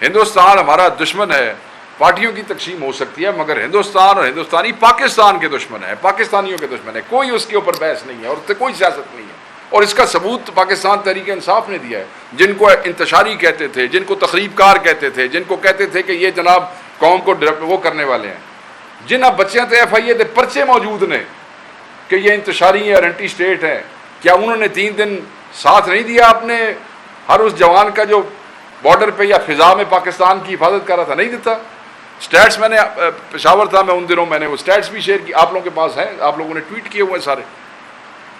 ہندوستان ہمارا دشمن ہے، پارٹیوں کی تقسیم ہو سکتی ہے، مگر ہندوستان اور ہندوستانی پاکستان کے دشمن ہیں، پاکستانیوں کے دشمن ہیں، کوئی اس کے اوپر بحث نہیں ہے اور کوئی سیاست نہیں ہے. اور اس کا ثبوت پاکستان تحریک انصاف نے دیا ہے. جن کو انتشاری کہتے تھے، جن کو تخریب کار کہتے تھے، جن کو کہتے تھے کہ یہ جناب قوم کو وہ کرنے والے ہیں، جن اب بچیاں تھے ایف آئی اے دے پرچے موجود نے کہ یہ انتشاری ہیں اور اینٹی اسٹیٹ ہیں، کیا انہوں نے 3 دن ساتھ نہیں دیا اپنے ہر اس جوان کا جو بارڈر پہ یا فضا میں پاکستان کی حفاظت کر رہا تھا؟ نہیں دیتا. سٹیٹس میں نے پشاور تھا میں ان دنوں، میں نے وہ سٹیٹس بھی شیئر کی، آپ لوگوں کے پاس ہیں، آپ لوگوں نے ٹویٹ کیے ہوئے سارے.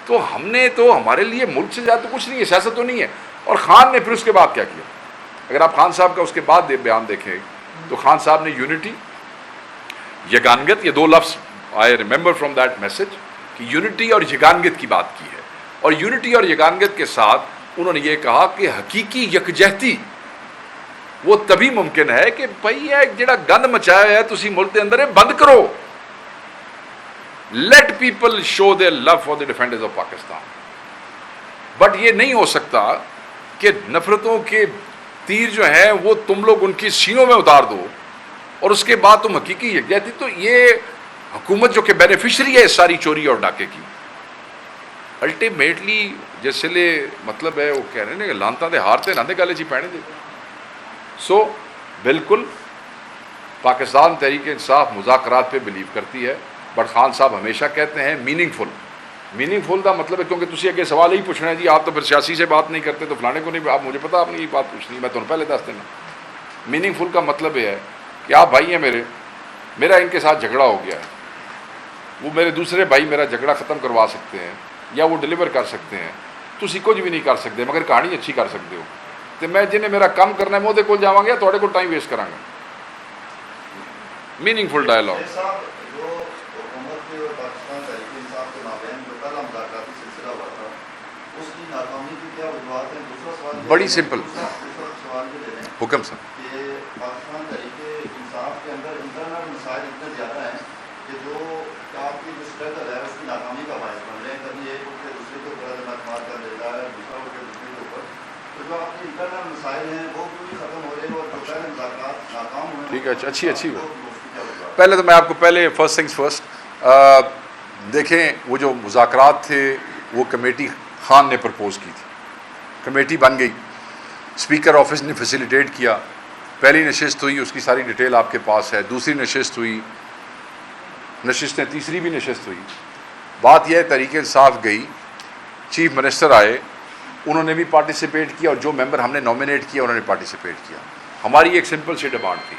تو ہم نے تو ہمارے لیے ملک سے زیادہ تو کچھ نہیں ہے، سیاست تو نہیں ہے. اور خان نے پھر اس کے بعد کیا کیا؟ اگر آپ خان صاحب کا اس کے بعد بیان دیکھیں تو خان صاحب نے یونٹی، یگانگت، یہ 2 لفظ I remember from that message کہ یونٹی اور یگانگت کی بات کی ہے. اور یونٹی اور یگانگت کے ساتھ انہوں نے یہ کہا کہ حقیقی یکجہتی وہ تبھی ممکن ہے کہ بھئی یہ جڑا گند مچایا ہے تسی ملک کے اندر بند کرو. Let people show their love for the defenders of Pakistan. But یہ نہیں ہو سکتا کہ نفرتوں کے تیر جو ہیں وہ تم لوگ ان کی سینوں میں اتار دو اور اس کے بعد تم حقیقی یکجہتی. تو یہ حکومت جو کہ بینیفیشری ہے اس ساری چوری اور ڈاکے کی، الٹیمیٹلی جس لے مطلب ہے وہ کہہ رہے ہیں کہ لانتا دے ہارتے نہ دے گالے چی پہنے دے. سو بالکل پاکستان تحریک انصاف مذاکرات پہ بلیو کرتی ہے، بٹ خان صاحب ہمیشہ کہتے ہیں میننگ فل دا مطلب ہے، کیونکہ تسی اگے سوال ہی پوچھنا ہے جی آپ تو پھر سیاسی سے بات نہیں کرتے تو فلانے کو نہیں، آپ مجھے پتا آپ نے یہ بات پوچھنی، میں تمہیں پہلے دس دینا. میننگ فل کا مطلب یہ ہے کہ آپ بھائی ہیں میرا ان کے ساتھ جھگڑا ہو گیا ہے، وہ میرے دوسرے بھائی میرا جھگڑا ختم کروا سکتے ہیں یا وہ ڈلیور کر سکتے ہیں، تسی کچھ بھی نہیں کر سکتے مگر کہانی اچھی کر سکتے ہو. تو میں جنہیں میرا کام کرنا ہے میں وہ کول جاواں گا، تھوڑے کو ٹائم ویسٹ کراں گا. میننگ فل ڈائلاگ. بڑی سمپل حکم سر. پاکستان تحریک انصاف کے اندر انٹرنل مسائل اتنے زیادہ ہیں کہ جو آپ کی جو اسٹرگل ہے اس کی ناکامی کا باعث بن رہے ہیں. کبھی ایک اٹھ کے دوسرے کے اوپر اعتماد کر دیتا ہے، دوسرا اٹھ کے دوسرے کے اوپر. تو جو آپ کے انٹرنل مسائل ہیں وہ بھی ختم ہو رہے ہیں اور جو پہلے مذاکرات ناکام ہوئے ہیں. ٹھیک ہے، اچھی پہلے تو میں آپ کو پہلے فرسٹ تھنگس فرسٹ دیکھیں، وہ جو مذاکرات تھے وہ کمیٹی خان نے پرپوز کی تھی، کمیٹی بن گئی، اسپیکر آفس نے فیسیلیٹیٹ کیا. پہلی نشست ہوئی، اس کی ساری ڈیٹیل آپ کے پاس ہے. دوسری نشست ہوئی، نشستیں، تیسری بھی نشست ہوئی. بات یہ ہے تحریک انصاف گئی، چیف منسٹر آئے، انہوں نے بھی پارٹیسپیٹ کیا اور جو ممبر ہم نے نامینیٹ کیا انہوں نے پارٹیسپیٹ کیا. ہماری ایک سمپل سی ڈیمانڈ تھی،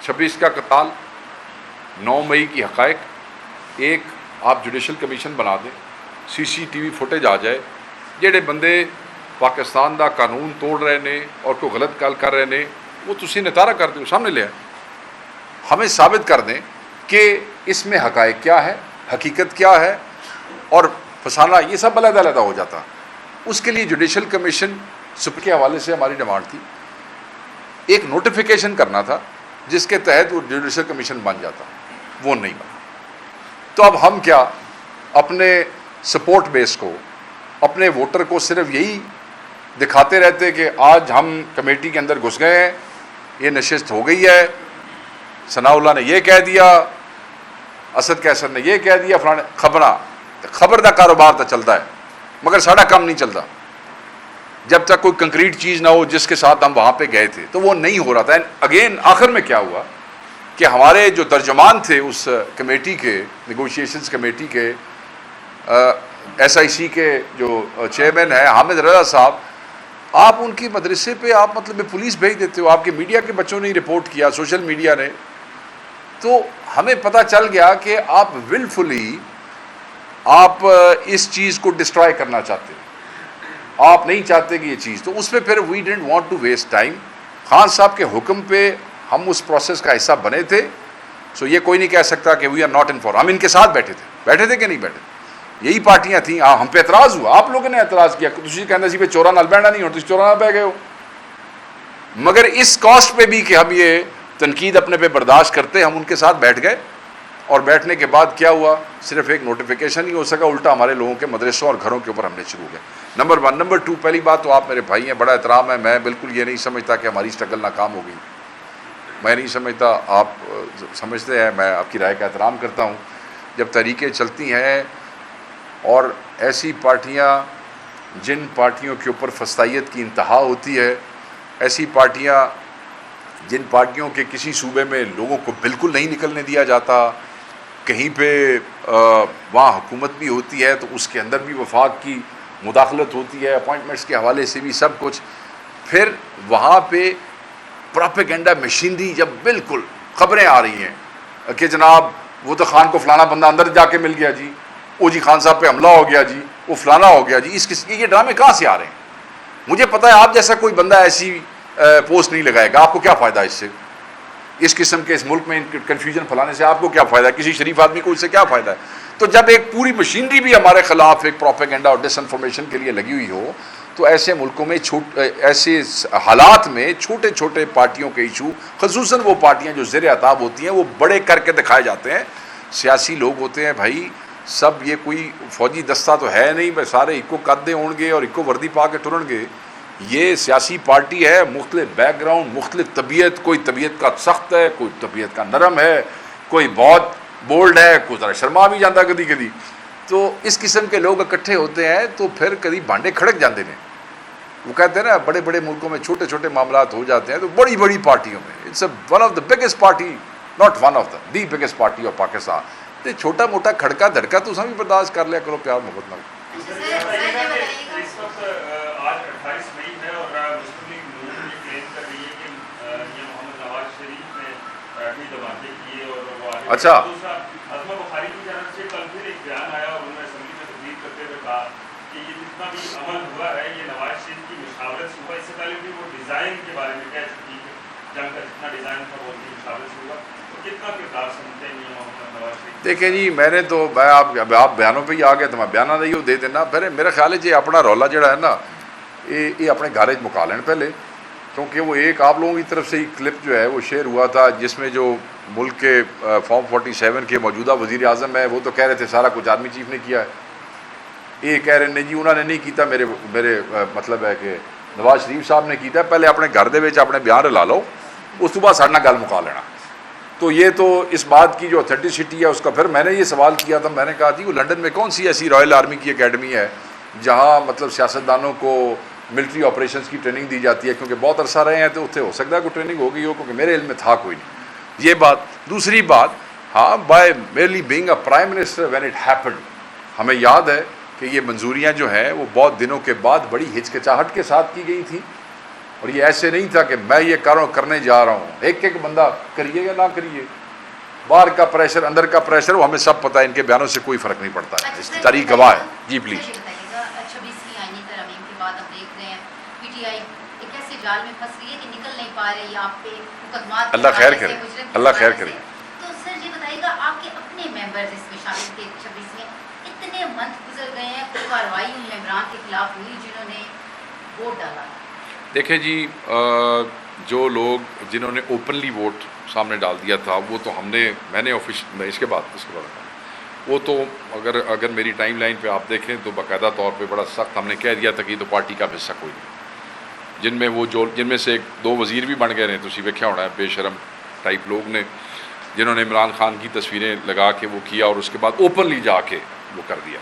26 کا قتال، 9 مئی کی حقائق، ایک آپ جوڈیشل کمیشن بنا دیں، CCTV فوٹیج آ جائے، جڑے بندے پاکستان دا قانون توڑ رہے نے اور کوئی غلط گل کر رہے نے وہ تسی نتارا کر دیں، سامنے لے آئیں، ہمیں ثابت کر دیں کہ اس میں حقائق کیا ہے، حقیقت کیا ہے، اور فسانہ یہ سب علیحدہ علیحدہ ہو جاتا. اس کے لیے جوڈیشل کمیشن سپر کے حوالے سے ہماری ڈیمانڈ تھی. ایک نوٹیفیکیشن کرنا تھا جس کے تحت وہ جوڈیشل کمیشن بن جاتا، وہ نہیں بنا. تو اب ہم کیا اپنے سپورٹ بیس کو، اپنے ووٹر کو صرف یہی دکھاتے رہتے کہ آج ہم کمیٹی کے اندر گھس گئے ہیں، یہ نشست ہو گئی ہے، ثناء اللہ نے یہ کہہ دیا، اسد کیسر نے یہ کہہ دیا، فلانے خبر دا کاروبار تو چلتا ہے مگر ساڑا کام نہیں چلتا جب تک کوئی کنکریٹ چیز نہ ہو جس کے ساتھ ہم وہاں پہ گئے تھے. تو وہ نہیں ہو رہا تھا. اگین آخر میں کیا ہوا کہ ہمارے جو ترجمان تھے اس کمیٹی کے، نیگوشیشنز کمیٹی کے، SIC کے جو چیئرمین ہیں حامد رضا صاحب، آپ ان کی مدرسے پہ آپ مطلب پولیس بھیج دیتے ہو، آپ کے میڈیا کے بچوں نے رپورٹ کیا، سوشل میڈیا نے. تو ہمیں پتہ چل گیا کہ آپ ولفلی آپ اس چیز کو ڈسٹرائے کرنا چاہتے ہیں، آپ نہیں چاہتے کہ یہ چیز. تو اس پہ پھر we didn't want to waste time. Khan صاحب کے حکم پہ ہم اس پروسیس کا حصہ بنے تھے. سو یہ کوئی نہیں کہہ سکتا کہ وی آر ناٹ انفارم. ہم ان کے ساتھ بیٹھے تھے کہ نہیں بیٹھے. یہی پارٹیاں تھیں. ہم پہ اعتراض ہوا، آپ لوگوں نے اعتراض کیا، تسی کہندے سی پہ چوراں نال بہنا نہیں ہو، تسی چوراں نال بہ گئے ہو. مگر اس کاسٹ پہ بھی کہ ہم یہ تنقید اپنے پہ برداشت کرتے، ہم ان کے ساتھ بیٹھ گئے. اور بیٹھنے کے بعد کیا ہوا، صرف ایک نوٹیفیکیشن ہی ہو سکا، الٹا ہمارے لوگوں کے مدرسوں اور گھروں کے اوپر ہم نے شروع کیا. نمبر 1. نمبر 2، پہلی بات تو آپ میرے بھائی ہیں، بڑا احترام ہے، میں بالکل یہ نہیں سمجھتا کہ ہماری اسٹرگل ناکام ہو گئی. میں نہیں سمجھتا، آپ سمجھتے ہیں، میں آپ کی رائے کا احترام کرتا ہوں. جب تحریکیں چلتی ہیں اور ایسی پارٹیاں جن پارٹیوں کے اوپر فسطائیت کی انتہا ہوتی ہے، ایسی پارٹیاں جن پارٹیوں کے کسی صوبے میں لوگوں کو بالکل نہیں نکلنے دیا جاتا، کہیں پہ وہاں حکومت بھی ہوتی ہے تو اس کے اندر بھی وفاق کی مداخلت ہوتی ہے، اپوائنٹمنٹس کے حوالے سے بھی سب کچھ. پھر وہاں پہ پراپیگنڈا مشینری جب بالکل خبریں آ رہی ہیں کہ جناب وہ تو خان کو فلانا بندہ اندر جا کے مل گیا جی، او جی خان صاحب پہ حملہ ہو گیا جی، وہ فلانا ہو گیا جی، یہ ڈرامے کہاں سے آ رہے ہیں؟ مجھے پتہ ہے آپ جیسا کوئی بندہ ایسی پوسٹ نہیں لگائے گا. آپ کو کیا فائدہ اس سے؟ اس قسم کے اس ملک میں کنفیوژن پھیلانے سے آپ کو کیا فائدہ ہے؟ کسی شریف آدمی کو اس سے کیا فائدہ ہے؟ تو جب ایک پوری مشینری بھی ہمارے خلاف ایک پروپیگنڈا اور ڈس انفارمیشن کے لیے لگی ہوئی ہو تو ایسے ملکوں میں ایسے حالات میں چھوٹے چھوٹے پارٹیوں کے ایشو، خصوصاً وہ پارٹیاں جو زیر عتاب ہوتی ہیں، وہ بڑے کر کے دکھائے جاتے ہیں. سیاسی لوگ ہوتے ہیں بھائی سب، یہ کوئی فوجی دستہ تو ہے نہیں بھائی سارے ایک کو قدے ہون گے اور ایک کو وردی پا کے ٹرن گے. یہ سیاسی پارٹی ہے، مختلف بیک گراؤنڈ، مختلف طبیعت، کوئی طبیعت کا سخت ہے، کوئی طبیعت کا نرم ہے، کوئی بہت بولڈ ہے، کوئی ذرا شرما بھی جاتا کدی کدی. تو اس قسم کے لوگ اکٹھے ہوتے ہیں تو پھر کدی بانڈے کھڑک جاتے ہیں. وہ کہتے ہیں نا بڑے بڑے ملکوں میں چھوٹے چھوٹے معاملات ہو جاتے ہیں تو بڑی بڑی پارٹیوں میں it's one of the biggest party, not one of the biggest party of Pakistan. تو چھوٹا موٹا کھڑکا دھڑکا تو بھی برداشت کر لیا کرو پیار محبت نال. اس وقت آج 28 مئی ہے اور مسلم لیگ نون یہ کلیم کر رہی ہے کہ یہ محمد نواز شریف نے بھی دھماکے کیے اور وہ آگے. اچھا. دوسرا عظمہ بخاری کی جانب سے کل پھر ایک بیان آیا اور انہوں نے اسمبلی میں تقریر کرتے ہوئے کہا کہ یہ جتنا بھی عمل ہوا ہے یہ نواز شریف کی مشاورت سے ہوا. اس سے پہلے بھی وہ ڈیزائن کے بارے میں کہہ چکی کہ جنگ کا جتنا ڈیزائن تھا وہ ان کی مشاورت سے ہوا. تو کتنا کردار سمجھتے ہیں یہ محمد نواز شریف؟ دیکھیں جی میں نے تو آپ بیانوں پہ ہی آ گیا تو میں بیانہ نہیں ہو دے دینا. پھر میرا خیال ہے جی اپنا رولا جڑا ہے نا یہ اپنے گھر مکا لین پہلے، کیونکہ وہ ایک آپ لوگوں کی طرف سے ہی کلپ جو ہے وہ شیئر ہوا تھا جس میں جو ملک کے فارم 47 کے موجودہ وزیر اعظم ہے وہ تو کہہ رہے تھے سارا کچھ آرمی چیف نے کیا ہے. یہ کہہ رہے نہیں جی انہوں نے نہیں کیتا، میرے مطلب ہے کہ نواز شریف صاحب نے کیتا ہے. پہلے اپنے گھر دے وچ اپنے بیان رلا لو، اس تو بعد سارے نال گل مکا لینا. تو یہ تو اس بات کی جو اتھینٹسٹی ہے اس کا. پھر میں نے یہ سوال کیا تھا، میں نے کہا جی وہ لنڈن میں کون سی ایسی رائل آرمی کی اکیڈمی ہے جہاں مطلب سیاستدانوں کو ملٹری آپریشنز کی ٹریننگ دی جاتی ہے؟ کیونکہ بہت عرصہ رہے ہیں تو اتنے ہو سکتا ہے کوئی ٹریننگ ہو گئی ہو، کیونکہ میرے علم میں تھا کوئی نہیں. یہ بات. دوسری بات، ہاں by میرلی being a prime minister when it happened, ہمیں یاد ہے کہ یہ منظوریاں جو ہیں وہ بہت دنوں کے بعد بڑی ہچکچاہٹ کے ساتھ کی گئی تھیں. اور یہ ایسے نہیں تھا کہ میں یہ کرنے جا رہا ہوں، ایک ایک بندہ کریے یا نہ کریے، باہر کا پریشر اندر کا پریشر وہ ہمیں سب پتہ ہے. ان کے بیانوں سے کوئی فرق نہیں پڑتا ہے، اس تاریخ گواہ ہے. جی پلیز. 26ویں آئینی ترمیم کے بعد ہم دیکھ رہے ہیں پی ٹی آئی ایک ایسے جال میں پھنس رہی ہے کہ نکل نہیں پا رہی ہے. آپ پہ مقدمات اللہ خیر کرے، اللہ خیر کرے. تو سر یہ بتائیے گا آپ کے اپنے ممبرز اس میں شامل تھے 26 میں، اتنے منتھ گزر گئے ہیں، کوئی کارروائی ان ممبران کے خلاف ہوئی جنہوں نے ووٹ ڈالا؟ دیکھیں جی جو لوگ جنہوں نے اوپنلی ووٹ سامنے ڈال دیا تھا وہ تو میں نے اس کے بعد وہ تو اگر میری ٹائم لائن پہ آپ دیکھیں تو باقاعدہ طور پہ بڑا سخت ہم نے کہہ دیا تھا کہ یہ تو پارٹی کا حصہ کوئی نہیں. جن میں سے 2 وزیر بھی بن گئے ہیں، تو ویکھیا ہونا ہے بے شرم ٹائپ لوگ نے جنہوں نے عمران خان کی تصویریں لگا کے وہ کیا اور اس کے بعد اوپنلی جا کے وہ کر دیا.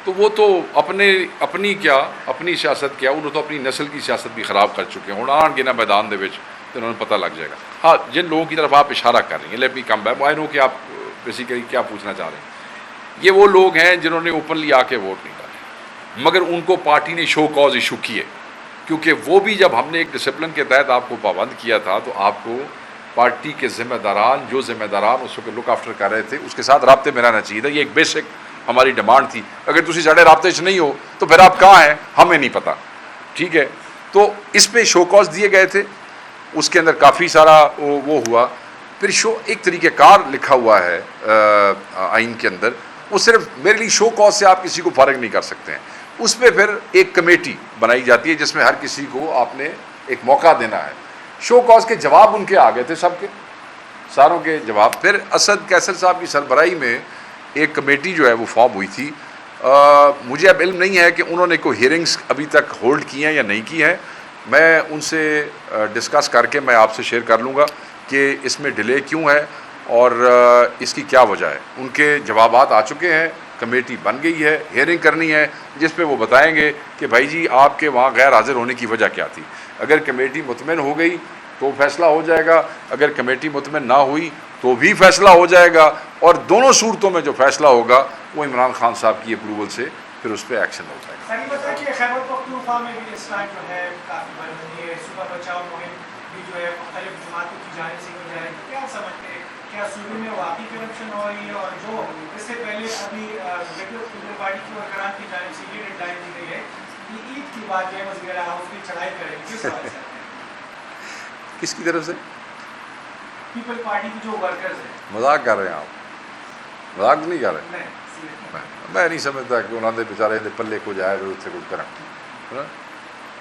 تو وہ تو اپنی سیاست کیا، انہوں تو اپنی نسل کی سیاست بھی خراب کر چکے ہیں. ہوں آن گے نا میدان دے وچ تو انہوں نے پتہ لگ جائے گا. ہاں جن لوگوں کی طرف آپ اشارہ کر رہی ہیں، لیٹ می کم بیک، آئی نو کہ آپ بیسیکلی کیا پوچھنا چاہ رہے ہیں. یہ وہ لوگ ہیں جنہوں نے اوپنلی آ کے ووٹ نہیں ڈالے، مگر ان کو پارٹی نے شو کاز ایشو کیے، کیونکہ وہ بھی جب ہم نے ایک ڈسپلن کے تحت آپ کو پابند کیا تھا تو آپ کو پارٹی کے ذمہ داران اس وقت لک آفٹر کر رہے تھے اس کے ساتھ رابطے میں رہنا چاہیے تھا. یہ ایک بیسک ہماری ڈیمانڈ تھی. اگر تسی ساڑھے رابطے چ نہیں ہو تو پھر آپ کہاں ہیں ہمیں نہیں پتہ. ٹھیک ہے، تو اس پہ شو کاز دیے گئے تھے، اس کے اندر کافی سارا وہ ہوا. پھر ایک طریقہ کار لکھا ہوا ہے آئین کے اندر، وہ صرف میرے لیے شو کاز سے آپ کسی کو فارغ نہیں کر سکتے ہیں. اس پہ پھر ایک کمیٹی بنائی جاتی ہے جس میں ہر کسی کو آپ نے ایک موقع دینا ہے. شو کاز کے جواب ان کے آ گئے تھے، سب کے ساروں کے جواب. پھر اسد کیسر صاحب کی سربراہی میں ایک کمیٹی جو ہے وہ فارم ہوئی تھی. مجھے اب علم نہیں ہے کہ انہوں نے کوئی ہیئرنگز ابھی تک ہولڈ کی ہیں یا نہیں کی ہیں. میں ان سے ڈسکس کر کے میں آپ سے شیئر کر لوں گا. کہ اس میں ڈیلے کیوں ہے اور اس کی کیا وجہ ہے. ان کے جوابات آ چکے ہیں, کمیٹی بن گئی ہے, ہیئرنگ کرنی ہے جس پہ وہ بتائیں گے کہ بھائی جی آپ کے وہاں غیر حاضر ہونے کی وجہ کیا تھی. اگر کمیٹی مطمئن ہو گئی تو فیصلہ ہو جائے گا, اگر کمیٹی مطمئن نہ ہوئی تو بھی فیصلہ ہو جائے گا, اور دونوں صورتوں میں جو فیصلہ ہوگا وہ عمران خان صاحب کی اپروول سے پھر اس پہ ایکشن ہو جائے گا. سر یہ بتا کہ خیبر پختونخوا میں بھی اس طرح جو ہے کافی بڑی یہ صوبہ بچاؤ مہم بھی جو ہے مختلف جماعتوں کی جانب سے کی جائے گی, کیا سمجھتے ہیں کیا صوبے میں واقعی کرپشن ہو رہی ہے, اور جو اس سے پہلے ابھی لیبرل پارٹی کی ورکران کی جانب سے یہ ڈیڈ لائن دی گئی ہے کہ عید کی بعد یہ وزیر ہاؤس کی چڑھائی کریں گے, کس وجہ سے کس کی طرف سے؟ پیپل پارٹی کی جو ورکرز ہیں. مذاق کر رہے ہیں آپ؟ مذاق نہیں کر رہے. نہیں seriously. میں نہیں سمجھتا کہ انہوں نے بیچارے پلے کو جائے تو اس سے کچھ کریں,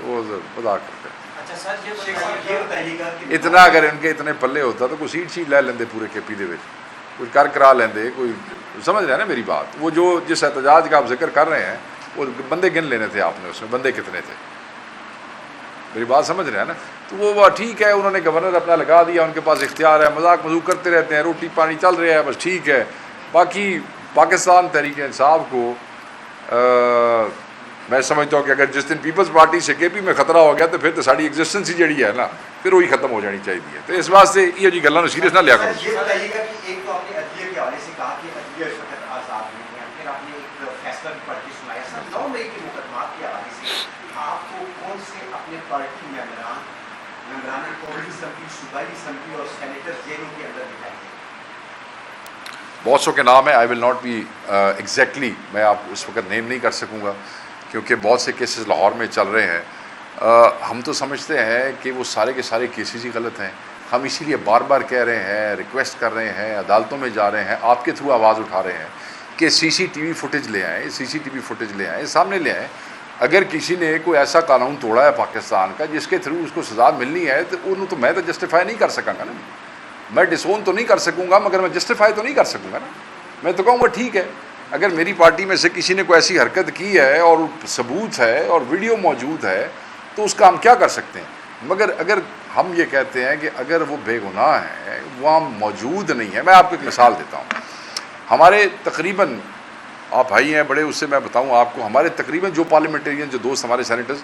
وہ مذاق کرتے ہیں. اچھا سر یہ بتائیے گا کہ اتنا اگر ان کے اتنے پلے ہوتا تو کوئی سیٹ لے لیندے پورے کے پی دے کچھ کر کرا لیندے, کوئی سمجھ رہے ہیں نا میری بات. وہ جو جس احتجاج کا آپ ذکر کر رہے ہیں وہ بندے گن لینے تھے آپ نے, اس میں بندے کتنے تھے, میری بات سمجھ رہے ہیں نا. تو وہ ٹھیک ہے, انہوں نے گورنر اپنا لگا دیا, ان کے پاس اختیار ہے, مذاق مذوق کرتے رہتے ہیں, روٹی پانی چل رہا ہے, بس ٹھیک ہے. باقی پاکستان تحریک انصاف کو میں سمجھتا ہوں کہ اگر جس دن پیپلز پارٹی سے کے پی میں خطرہ ہو گیا تو پھر تو ساری ایگزسٹنس ہی جڑی ہے نا پھر وہی ختم ہو جانی چاہیے. تو اس واسطے یہ جی گلوں سیریس نہ لیا کرو. یہ بتائیے گا کہ ایک تو آپ نے عدلیہ کے حوالے سے کہا کہ عدلیہ اس وقت آزاد نہیں ہے, پھر آپ نے ایک فیصلہ بھی پڑھ کے سنایا. سر 9 مئی کے مقدمات کے حوالے سے آپ کو کون سے اپنے پارٹی ممبران قومی اسمبلی, صوبائی اسمبلی اور سینیٹر جیلوں کے اندر دکھائیں گے؟ بہت سو کے نام ہے, آئی ول ناٹ بی ایگزیکٹلی, میں آپ اس وقت نیم نہیں کر سکوں گا کیونکہ بہت سے کیسز لاہور میں چل رہے ہیں. ہم تو سمجھتے ہیں کہ وہ سارے کے سارے کیسز ہی غلط ہیں. ہم اسی لیے بار بار کہہ رہے ہیں, ریکویسٹ کر رہے ہیں, عدالتوں میں جا رہے ہیں, آپ کے تھرو آواز اٹھا رہے ہیں کہ سی سی ٹی وی فوٹیج لے آئیں, سی سی ٹی وی فوٹیج لے آئیں, سامنے لے آئیں. اگر کسی نے کوئی ایسا قانون توڑا ہے پاکستان کا جس کے تھرو اس کو سزا ملنی ہے تو انہوں تو میں تو جسٹیفائی نہیں کر سکوں گا نا, میں ڈسون تو نہیں کر سکوں گا مگر میں جسٹیفائی تو نہیں کر سکوں گا نا. میں تو کہوں گا ٹھیک ہے, اگر میری پارٹی میں سے کسی نے کوئی ایسی حرکت کی ہے اور ثبوت ہے اور ویڈیو موجود ہے تو اس کا ہم کیا کر سکتے ہیں. مگر اگر ہم یہ کہتے ہیں کہ اگر وہ بے گناہ ہیں, وہاں موجود نہیں ہے. میں آپ کو ایک مثال دیتا ہوں. ہمارے تقریباً آپ بھائی ہیں بڑے, اس سے میں بتاؤں آپ کو, ہمارے تقریباً جو پارلیمنٹرین جو دوست ہمارے سینیٹرز,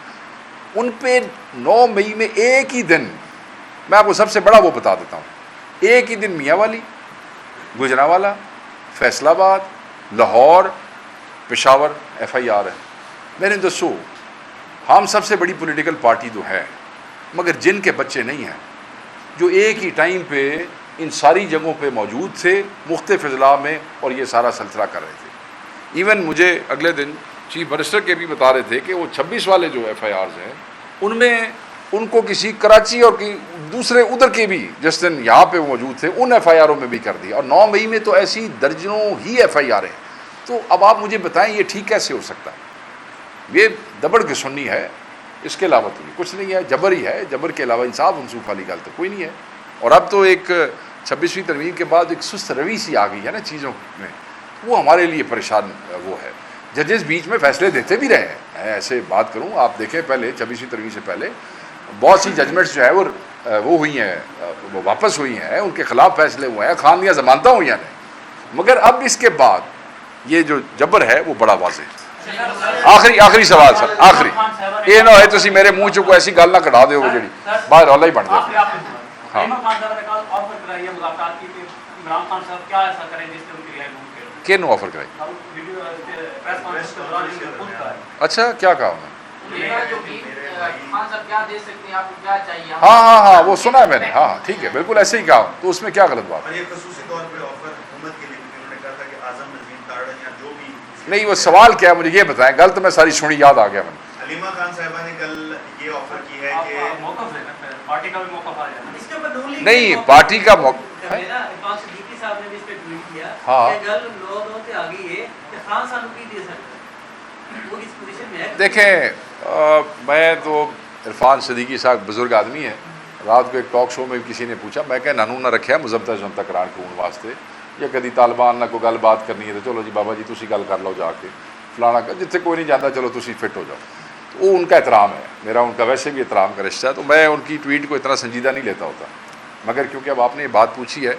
ان پہ 9 مئی میں ایک ہی دن, میں آپ کو سب سے بڑا وہ بتا دیتا ہوں, ایک ہی دن میاں والی, Gujranwala, Faisalabad, Lahore, Peshawar F I R ہے. میں نے دسو ہم سب سے بڑی پولیٹیکل پارٹی تو ہے مگر جن کے بچے نہیں ہیں جو ایک ہی ٹائم پہ ان ساری جگہوں پہ موجود تھے مختلف اضلاع میں اور یہ سارا سلسلہ کر رہے تھے. ایون مجھے اگلے دن چیف منسٹر کے بھی بتا رہے تھے کہ وہ 26 والے جو ایف آئی آرز ہیں ان میں ان کو کسی کراچی اور دوسرے ادھر کے بھی جس دن یہاں پہ موجود تھے ان ایف آئی آروں میں بھی کر دیا, اور 9 مئی میں تو ایسی درجنوں ہی ایف آئی آر ہیں. تو اب آپ مجھے بتائیں یہ ٹھیک کیسے ہو سکتا ہے؟ یہ دبڑ کے سننی ہے, اس کے علاوہ تو کچھ نہیں ہے, جبر ہی ہے. جبر کے علاوہ انصاف انصوف والی گل تو کوئی نہیں ہے. اور اب تو ایک 26ویں ترمیم کے بعد ایک سست روی سی آ گئی ہے نا چیزوں میں, وہ ہمارے لیے پریشان وہ ہے. ججز بیچ میں فیصلے دیتے بھی رہے ہیں, میں ایسے بات کروں, آپ دیکھیں پہلے 26ویں ترمیم سے پہلے بہت سی ججمنٹس جو ہے وہ ہوئی ہیں, وہ واپس ہوئی ہیں, ان کے خلاف فیصلے ہوئے ہیں, خاندیاں ضمانتیں ہوئی ہیں. مگر اب اس کے بعد یہ جو جبر ہے وہ بڑا واضح ہے. آخری سوال سر, آخری یہ نہ ہے تسی میرے منہ چ کوئی ایسی گل نہ کٹا دیو جڑی باہر رولا ہی بن جائے. ہاں کینوں آفر کرائی؟ اچھا کیا کہا انہوں نے؟ ہاں وہ سنا ہے میں نے, ہاں ٹھیک ہے بالکل ایسے ہی کہا. تو اس میں کیا غلط بات ہے؟ نہیں وہ سوال کیا ہے مجھے یہ بتائیں, گل تو میں ساری سنی یاد آ گیا میں. حلیمہ خان صاحبہ نے کل یہ آفر کی ہے کہ پارٹی کا بھی موقف آ جائے. اس کے اوپر دو نہیں پارٹی کا موقع عرفان صدیقی صاحب نے بھی اس پہ ٹویٹ کیا ہاں کہ گل لو تے آ گئی ہے کہ خان صاحب کی دے سکتے وہ اس پوزیشن میں ہے. دیکھیں میں تو عرفان صدیقی صاحب بزرگ آدمی ہیں. رات کو ایک ٹاک شو میں کسی نے پوچھا, میں کہ نانو نہ رکھا مذہبتہ جنتا کران کو ان واسطے یا کدی طالبان نہ کوئی گل بات کرنی ہے تو چلو جی بابا جی تسی گل کر لو جا کے فلانا کا, جتنے کوئی نہیں جانتا چلو تسی فٹ ہو جاؤ. تو وہ ان کا احترام ہے, میرا ان کا ویسے بھی احترام کا رشتہ ہے, تو میں ان کی ٹویٹ کو اتنا سنجیدہ نہیں لیتا ہوتا. مگر کیونکہ اب آپ نے یہ بات پوچھی ہے،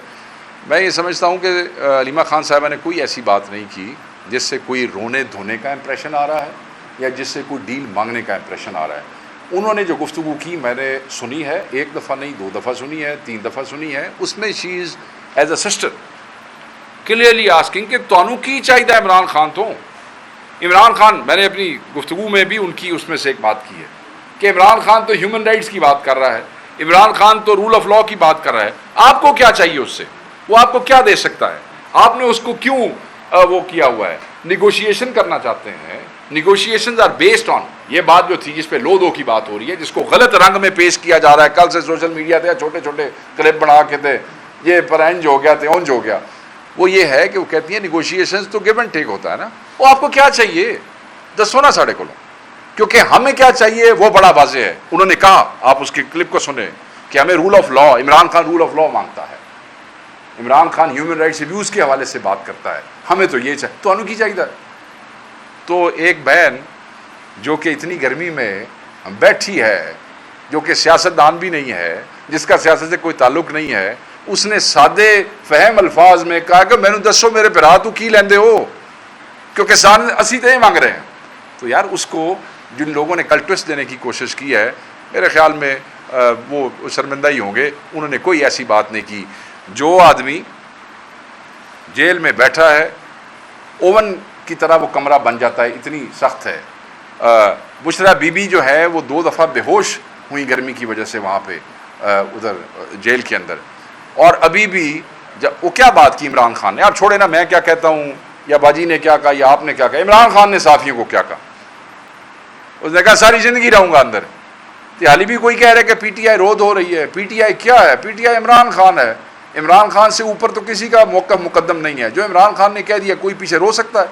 میں یہ سمجھتا ہوں کہ علیمہ خان صاحبہ نے کوئی ایسی بات نہیں کی جس سے کوئی رونے دھونے کا امپریشن آ رہا ہے یا جس سے کوئی ڈیل مانگنے کا امپریشن آ رہا ہے. انہوں نے جو گفتگو کی میں نے سنی ہے، ایک دفعہ نہیں 2 دفعہ سنی ہے، 3 دفعہ سنی ہے. اس میں she is as a sister clearly asking کہ تانوں کی چاہیے عمران خان تو. عمران خان، میں نے اپنی گفتگو میں بھی ان کی اس میں سے ایک بات کی ہے کہ عمران خان تو ہیومن رائٹس کی بات کر رہا ہے، عمران خان تو رول آف لا کی بات کر رہا ہے. آپ کو کیا چاہیے اس سے؟ وہ آپ کو کیا دے سکتا ہے؟ آپ نے اس کو کیوں وہ کیا ہوا ہے؟ نیگوشیشن کرنا چاہتے ہیں. نیگوشیشنز آر بیسڈ آن یہ بات جو تھی جس پہ لو دو کی بات ہو رہی ہے، جس کو غلط رنگ میں پیش کیا جا رہا ہے. کل سے سوشل میڈیا تھے، چھوٹے چھوٹے کلپ بنا کے تھے، یہ پرنج ہو گیا تھے، اونج ہو گیا. وہ یہ ہے کہ وہ کہتی ہیں نیگوشیشنز تو گیو اینڈ ٹیک ہوتا ہے نا. وہ آپ کو کیا چاہیے دسو نا ساڑھے کو، کیونکہ ہمیں کیا چاہیے وہ بڑا واضح ہے. انہوں نے کہا، آپ اس کی کلپ کو سنیں، کہ ہمیں rule of law, Imran Khan rule of law مانگتا ہے، Imran Khan human rights abuse کے حوالے سے بات کرتا ہے، ہمیں تو یہ چاہیے. تو انہوں کی چاہیے. تو ایک بہن جو کہ اتنی گرمی میں بیٹھی ہے، جو کہ سیاستدان بھی نہیں ہے، جس کا سیاست سے کوئی تعلق نہیں ہے، اس نے سادے فہم الفاظ میں کہا کہ میں نے دسو میرے پہ تو کی لیندے ہو، کیونکہ سارے اسی طرح مانگ رہے ہیں. تو یار اس کو جن لوگوں نے کل ٹوسٹ دینے کی کوشش کی ہے، میرے خیال میں وہ شرمندہ ہی ہوں گے. انہوں نے کوئی ایسی بات نہیں کی. جو آدمی جیل میں بیٹھا ہے، اوون کی طرح وہ کمرہ بن جاتا ہے، اتنی سخت ہے. بشرا بی بی جو ہے وہ 2 دفعہ بے ہوش ہوئی گرمی کی وجہ سے وہاں پہ ادھر جیل کے اندر. اور ابھی بھی وہ کیا بات کی عمران خان نے؟ آپ چھوڑے نا میں کیا کہتا ہوں یا باجی نے کیا کہا یا آپ نے کیا کہا. عمران خان نے صحافیوں کو کیا کہا؟ اس نے کہا ساری زندگی رہوں گا اندر. حالی بھی کوئی کہہ رہے کہ پی ٹی آئی رود ہو رہی ہے. پی ٹی آئی کیا ہے؟ P T I Imran Khan ہے. عمران خان سے اوپر تو کسی کا موقف مقدم نہیں ہے. جو عمران خان نے کہہ دیا کوئی پیچھے رو سکتا ہے؟